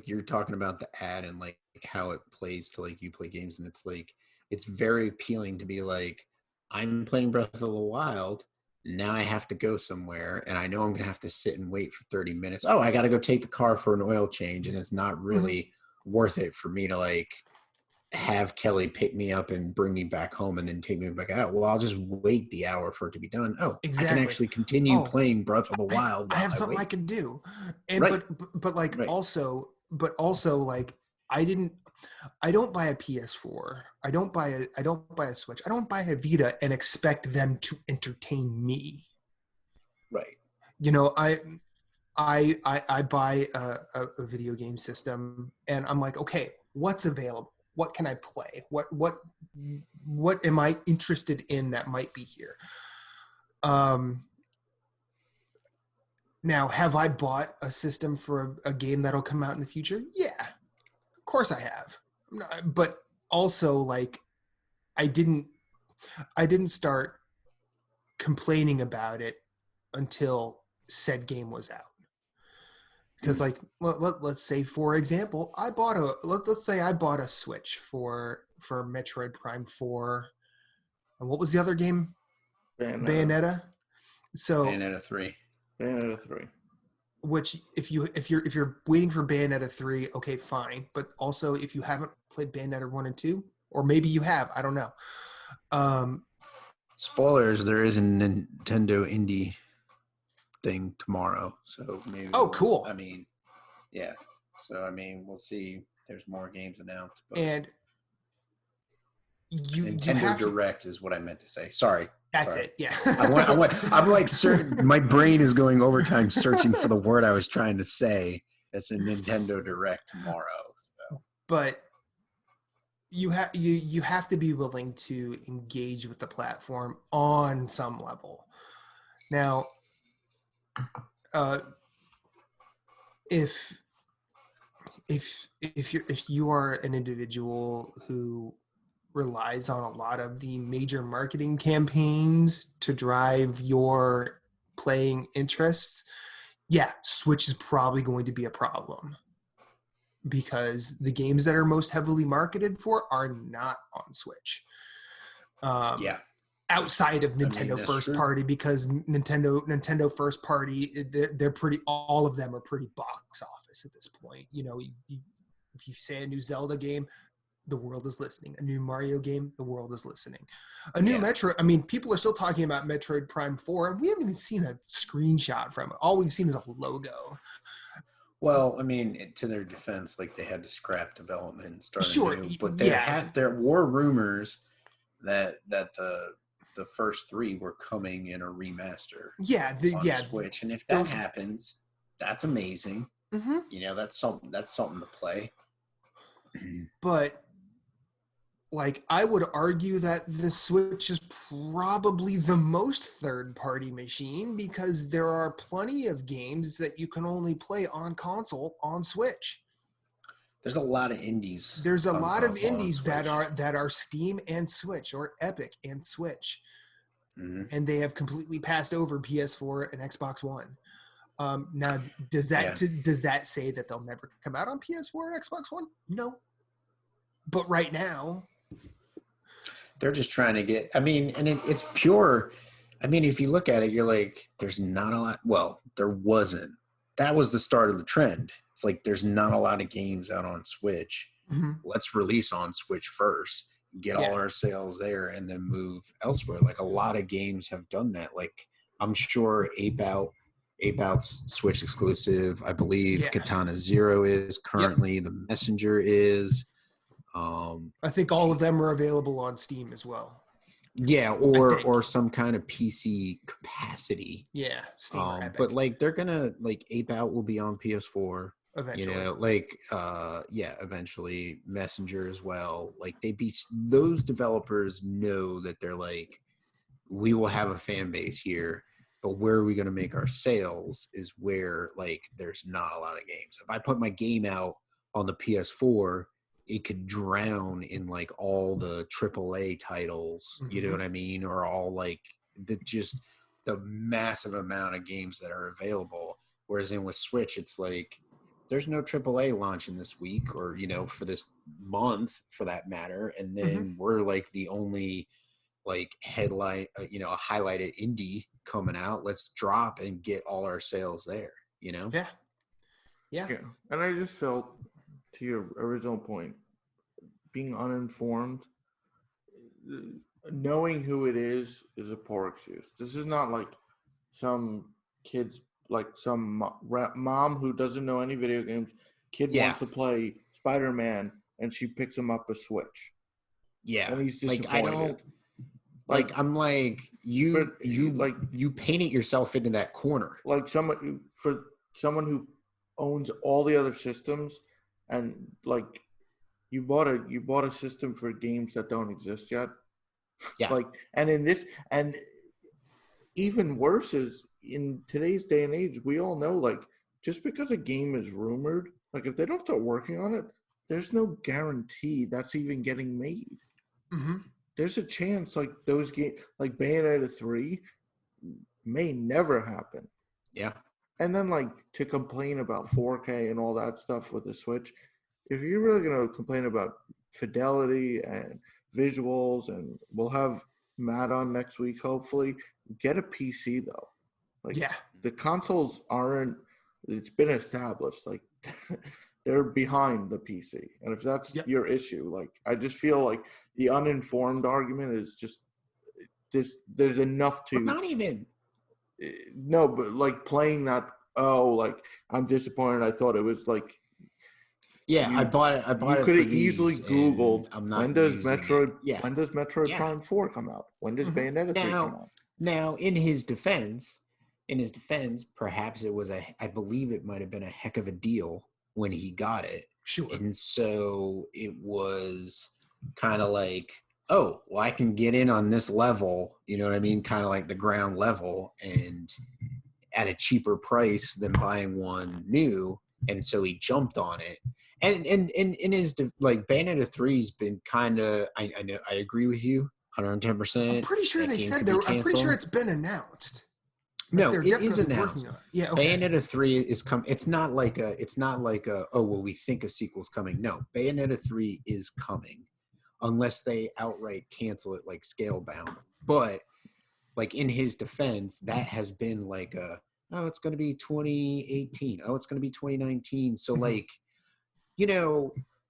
you're talking about the ad and like how it plays to like you play games, and it's like it's very appealing to be like, I'm playing Breath of the Wild. Now I have to go somewhere, and I know I'm going to have to sit and wait for 30 minutes. Oh, I got to go take the car for an oil change, and it's not really worth it for me to like have Kelly pick me up and bring me back home and then take me back out. Well, I'll just wait the hour for it to be done. Oh, Exactly. I can actually continue playing Breath of the Wild. I have something I can do. And but like also like I don't buy a PS4. I don't buy a Switch. I don't buy a Vita and expect them to entertain me. Right. You know, I buy a video game system and I'm like, okay, what's available? What can I play? What am I interested in that might be here? Now, have I bought a system for a game that'll come out in the future? Yeah, of course I have. But also, like, I didn't start complaining about it until said game was out. Because, like, let's say, for example, let's say I bought a Switch for Metroid Prime 4. And what was the other game? Bayonetta. So Bayonetta 3. Bayonetta 3. Which, if you're waiting for Bayonetta 3, okay, fine. But also, if you haven't played Bayonetta 1 and 2, or maybe you have, I don't know. Spoilers: there is a Nintendo Indie thing tomorrow, so maybe. Oh, cool. I mean, yeah. So I mean, we'll see. There's more games announced, but and Nintendo Direct is what I meant to say. Sorry. That's it. Yeah. I'm like certain. My brain is going overtime searching for the word I was trying to say. It's a Nintendo Direct tomorrow. So. But you have to be willing to engage with the platform on some level. Now, if you are an individual who relies on a lot of the major marketing campaigns to drive your playing interests, yeah, Switch is probably going to be a problem because the games that are most heavily marketed for are not on Switch. Yeah. Outside of Nintendo first party, because Nintendo first party, they're pretty, all of them are pretty box office at this point. You know, if you say a new Zelda game, the world is listening. A new Mario game, the world is listening. A new Metro, I mean, people are still talking about Metroid Prime 4, and we haven't even seen a screenshot from it. All we've seen is a logo. Well, I mean, to their defense, like they had to scrap development and start new. But there were rumors that the first 3 were coming in a remaster. On Switch, and if that happens, that's amazing. Mm-hmm. You know, that's something to play. But like, I would argue that the Switch is probably the most third-party machine because there are plenty of games that you can only play on console on Switch. There's a lot of indies. There's a lot of indies that are Steam and Switch, or Epic and Switch, and they have completely passed over PS4 and Xbox One. Now, does that say that they'll never come out on PS4 or Xbox One? No. But right now, they're just trying to get, I mean, and it's pure. I mean, if you look at it, you're like, there's not a lot. Well, there wasn't. That was the start of the trend. It's like, there's not a lot of games out on Switch. Mm-hmm. Let's release on Switch first, get all our sales there, and then move elsewhere. Like, a lot of games have done that. Like, I'm sure Ape Out's Switch exclusive. I believe Katana Zero is currently. The Messenger is. I think all of them are available on Steam as well. Yeah, or some kind of PC capacity. Yeah, Steam or Epic. But like, they're gonna, like, Ape Out will be on PS4 eventually. You know, like eventually Messenger as well. Like, those developers know that they're like, we will have a fan base here, but where are we gonna make our sales is where, like, there's not a lot of games. If I put my game out on the PS4, it could drown in like all the AAA titles, you know what I mean? Or all like the massive amount of games that are available. Whereas with Switch, it's like, there's no AAA launching this week or, you know, for this month for that matter. And then we're like the only like headline, a highlighted indie coming out. Let's drop and get all our sales there, Yeah. And I just felt, to your original point, being uninformed, knowing who it is a poor excuse. This is not like some kids, like some mom who doesn't know any video games. Kid wants to play Spider-Man, and she picks him up a Switch. Yeah, and he's disappointed. I don't. I'm like you painted yourself into that corner. Like someone who owns all the other systems, and like you bought a system for games that don't exist yet. Yeah. And even worse is, in today's day and age, we all know, like, just because a game is rumored, like, if they don't start working on it, there's no guarantee that's even getting made. Mm-hmm. There's a chance, like, those games, like Bayonetta 3, may never happen. Yeah. And then, like, to complain about 4K and all that stuff with the Switch, if you're really going to complain about fidelity and visuals, and we'll have Matt on next week, hopefully, get a PC, though. Like, the consoles aren't, it's been established, like, they're behind the PC. And if that's your issue, like, I just feel like the uninformed argument is just, there's enough to... But not even... No, but, like, playing that, like, I'm disappointed, I thought it was, like... Yeah, I bought it. You could have easily Googled, when does Metroid Yeah. Prime 4 come out? When does Bayonetta 3 come out? Now, in his defense, perhaps it was I believe it might have been a heck of a deal when he got it. Sure. And so it was kind of like, oh, well, I can get in on this level, you know what I mean? Kind of like the ground level, and at a cheaper price than buying one new. And so he jumped on it. And in his, like, Bayonetta 3's been kind of, I know, I agree with you 110%. I'm pretty sure they said I'm pretty sure it's been announced. No, it is announced. Yeah, okay. Bayonetta 3 is it's not like a oh, well, we think a sequel's coming. No, Bayonetta 3 is coming, unless they outright cancel it, like Scalebound. But, like, in his defense, that has been like it's going to be 2018. Oh, it's going to be 2019. So, like,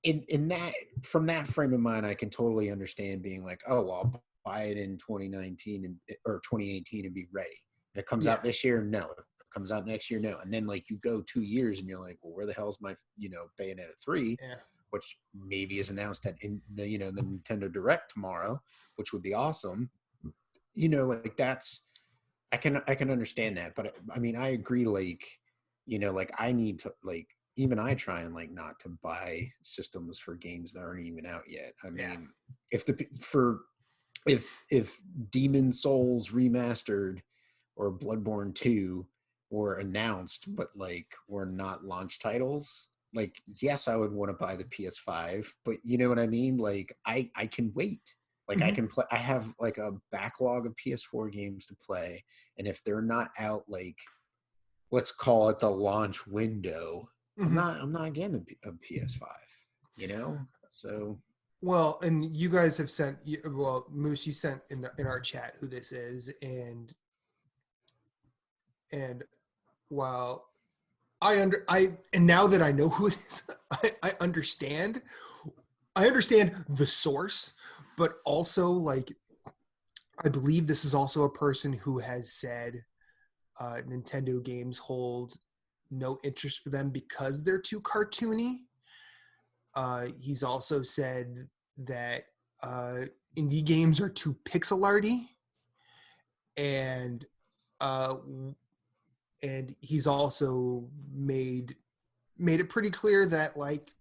in that, from that frame of mind, I can totally understand being like, oh, well, I'll buy it in 2019 or 2018 and be ready. If it comes out this year, no. If it comes out next year, no. And then, like, you go 2 years and you're like, well, where the hell's my, Bayonetta 3, which maybe is announced at the Nintendo Direct tomorrow, which would be awesome. Like, that's, I can understand that. But I mean, I agree, like, like, I need to, like, even I try and, like, not to buy systems for games that aren't even out yet. I mean, if Demon Souls Remastered or Bloodborne 2 were announced, but, like, were not launch titles, like, yes, I would want to buy the PS5, but you know what I mean? Like, I can wait. Like, I can play, I have, like, a backlog of PS4 games to play, and if they're not out, like, let's call it the launch window, I'm not getting a PS5, So, well, and you guys have sent, Moose, you sent in our chat who this is, and while and now that I know who it is, I understand the source, but also, like, I believe this is also a person who has said Nintendo games hold no interest for them because they're too cartoony. He's also said that indie games are too pixel arty, and he's also made it pretty clear that, like,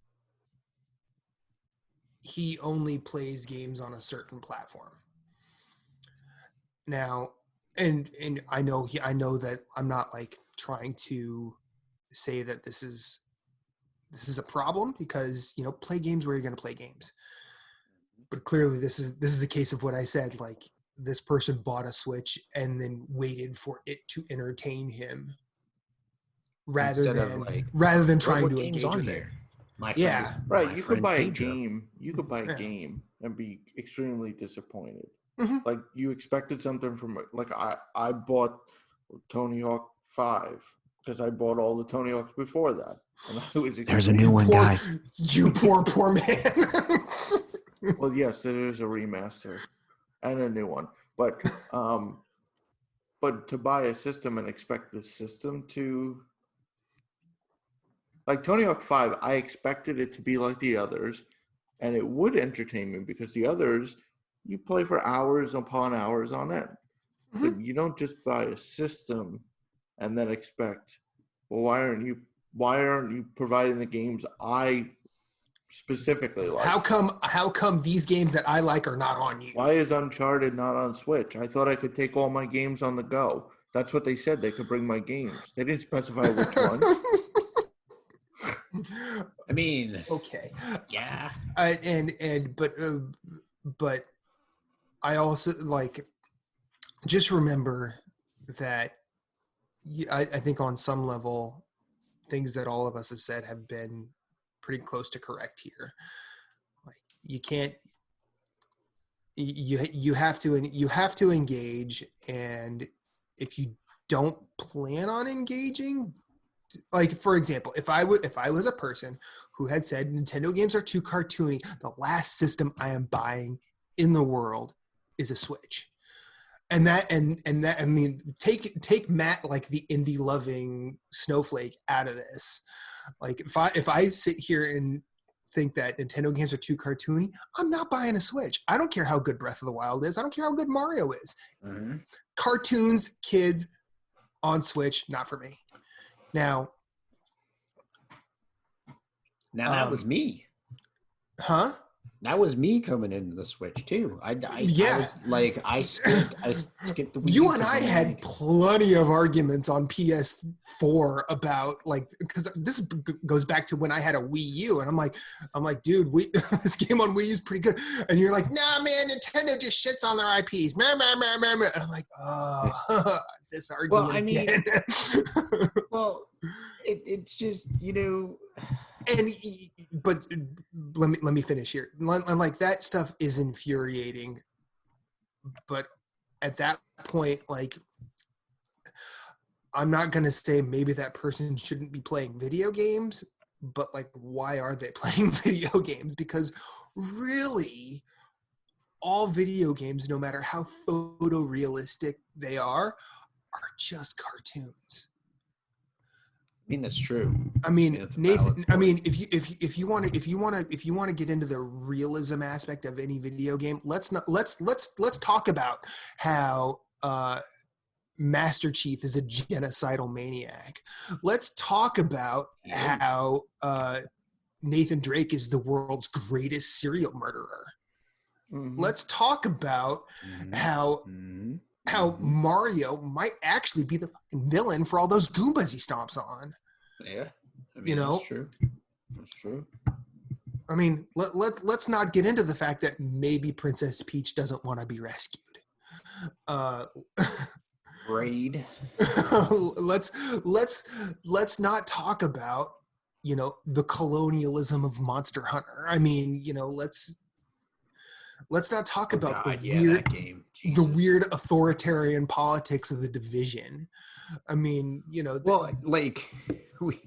he only plays games on a certain platform. Now, and I know that I'm not, like, trying to say that this is a problem, because play games where you're going to play games. But clearly this is a case of what I said, like, this person bought a Switch and then waited for it to entertain him rather than trying to engage with it. Right, you could buy a game. You could buy a game and be extremely disappointed. Mm-hmm. Like you expected something from like I bought Tony Hawk 5 because I bought all the Tony Hawks before that, and I was There's a new one, guys. You poor man. Well, yes, there is a remaster and a new one, but to buy a system and expect the system to like Tony Hawk 5, I expected it to be like the others, and it would entertain me because the others you play for hours upon hours on end. Mm-hmm. But you don't just buy a system and then expect, well, why aren't you providing the games I specifically like? How come these games that I like are not on you? Why is Uncharted not on Switch? I thought I could take all my games on the go. That's what they said. They could bring my games. They didn't specify which one. I mean, okay, yeah, but I also like just remember that I think on some level things that all of us have said have been pretty close to correct here. Like you can't you have to engage, and if you don't plan on engaging, like for example, if I was a person who had said Nintendo games are too cartoony, the last system I am buying in the world is a Switch. And that I mean, take Matt, like the indie loving snowflake, out of this. Like if I sit here and think that Nintendo games are too cartoony, I'm not buying a Switch. I don't care how good Breath of the Wild is. I don't care how good Mario is. Mm-hmm. Cartoons, kids on Switch, not for me. Now that was me. Huh? That was me coming into the Switch too. I was like, I skipped the Wii. You and I had plenty of arguments on PS4 about like, because this goes back to when I had a Wii U, and I'm like, dude, this game on Wii U is pretty good, and you're like, nah, man, Nintendo just shits on their IPs, man. And I'm like, oh, this argument. Well, I mean, again. well, it's just And but let me finish here. And like that stuff is infuriating, but at that point, like I'm not gonna say maybe that person shouldn't be playing video games, but like why are they playing video games? Because really, all video games, no matter how photorealistic they are just cartoons. I mean, that's true. I mean, Nathan. I mean, if you want to get into the realism aspect of any video game, let's talk about how Master Chief is a genocidal maniac. Let's talk about how Nathan Drake is the world's greatest serial murderer. Mm-hmm. Let's talk about how Mario might actually be the fucking villain for all those Goombas he stomps on. Yeah, I mean, that's true. That's true. I mean, let's not get into the fact that maybe Princess Peach doesn't want to be rescued. Raid. let's not talk about the colonialism of Monster Hunter. I mean, let's not talk about the weird authoritarian politics of The Division. I mean, like we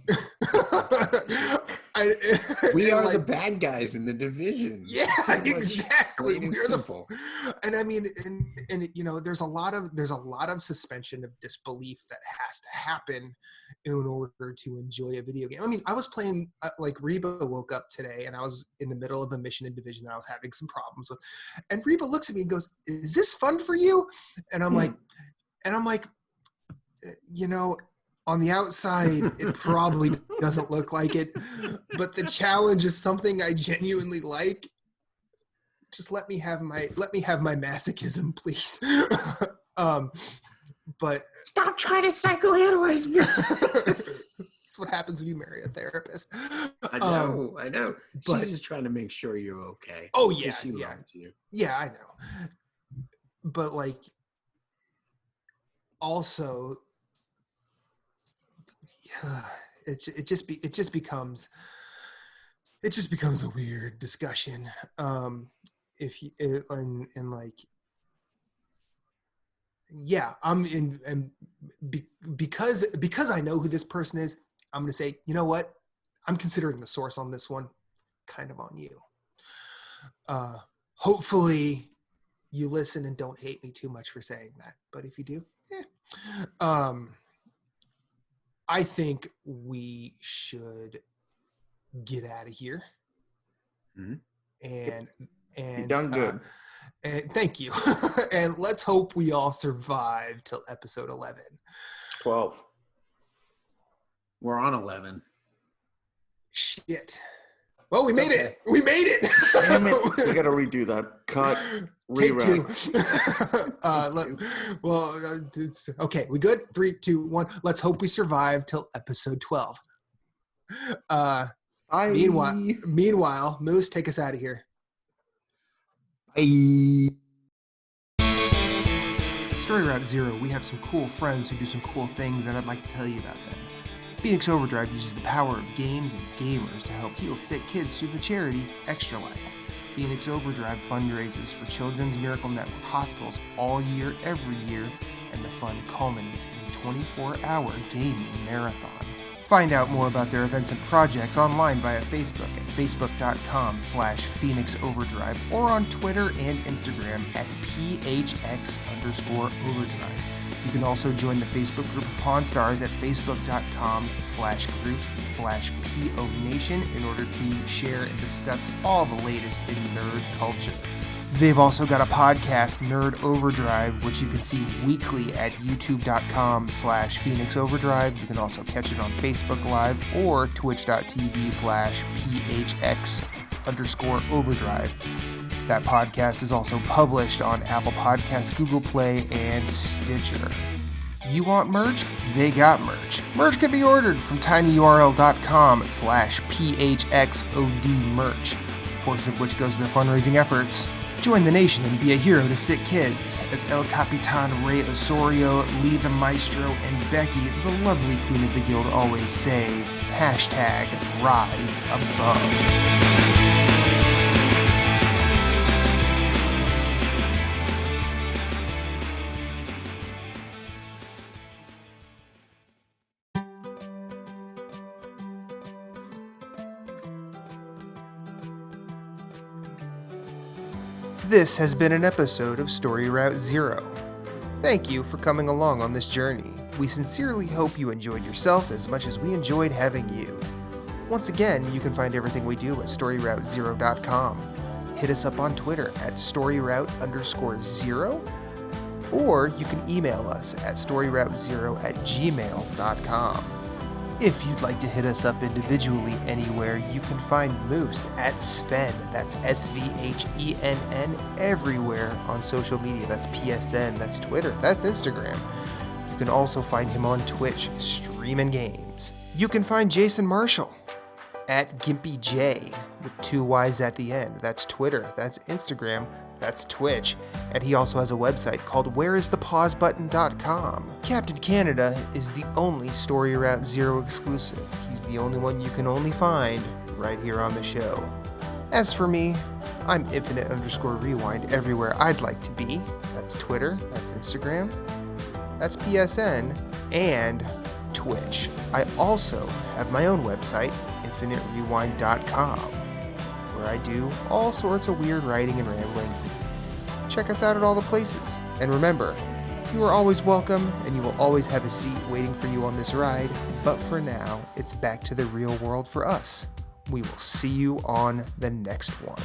are like, the bad guys in The Division. Yeah, exactly. We're simple. And I mean, and there's a lot of suspension of disbelief that has to happen in order to enjoy a video game. I mean, I was playing like Reba woke up today, and I was in the middle of a mission in Division that I was having some problems with, and Reba looks at me and goes, "Is this fun for you?" And I'm like, on the outside, it probably doesn't look like it, but the challenge is something I genuinely like. Just let me have my masochism, please. But stop trying to psychoanalyze me. That's what happens when you marry a therapist. I know. But she's just trying to make sure you're okay. Oh yeah, she loves you. Yeah, I know. But like, also, it just becomes a weird discussion. If you and like, yeah, I'm in, and because I know who this person is, I'm going to say, you know what? I'm considering the source on this one kind of on you. Hopefully you listen and don't hate me too much for saying that. But if you do, I think we should get out of here. Mm-hmm. And You done good. And thank you. And let's hope we all survive till episode 11. 12. We're on 11. Shit. Well, we made it. We made it. Damn it. We got to redo that. Cut. Take Rewrite. 2. Okay, we good? 3, 2, 1. Let's hope we survive till episode 12. Meanwhile, Moose, take us out of here. Bye. At Story Route Zero, we have some cool friends who do some cool things, and I'd like to tell you about them. Phoenix Overdrive uses the power of games and gamers to help heal sick kids through the charity Extra Life. Phoenix Overdrive fundraises for Children's Miracle Network hospitals all year, every year, and the fund culminates in a 24-hour gaming marathon. Find out more about their events and projects online via Facebook at facebook.com/Phoenix Overdrive or on Twitter and Instagram at PHX_Overdrive. You can also join the Facebook group of Pawn Stars at facebook.com/groups/PO Nation in order to share and discuss all the latest in nerd culture. They've also got a podcast, Nerd Overdrive, which you can see weekly at youtube.com/Phoenix Overdrive. You can also catch it on Facebook Live or twitch.tv/PHX_Overdrive. That podcast is also published on Apple Podcasts, Google Play, and Stitcher. You want merch? They got merch. Merch can be ordered from tinyurl.com/PHXODmerch, a portion of which goes to their fundraising efforts. Join the nation and be a hero to sick kids, as El Capitan Ray Osorio, Lee the Maestro, and Becky, the lovely queen of the guild, always say, #Rise Above. This has been an episode of Story Route Zero. Thank you for coming along on this journey. We sincerely hope you enjoyed yourself as much as we enjoyed having you. Once again, you can find everything we do at StoryRoute0.com. Hit us up on Twitter at StoryRoute_0, or you can email us at StoryRoute0@gmail.com. If you'd like to hit us up individually anywhere, you can find Moose at Sven, that's SVHENN, everywhere on social media. That's PSN, that's Twitter, that's Instagram. You can also find him on Twitch, streaming games. You can find Jason Marshall at GimpyJ, with 2 Y's at the end. That's Twitter, that's Instagram, that's Twitch, and he also has a website called whereisthepausebutton.com. Captain Canada is the only Story Route Zero exclusive. He's the only one you can only find right here on the show. As for me, I'm Infinite_Rewind everywhere I'd like to be. That's Twitter, that's Instagram, that's PSN, and Twitch. I also have my own website, InfiniteRewind.com, where I do all sorts of weird writing and rambling. Check us out at all the places. And remember, you are always welcome, and you will always have a seat waiting for you on this ride. But for now, it's back to the real world for us. We will see you on the next one.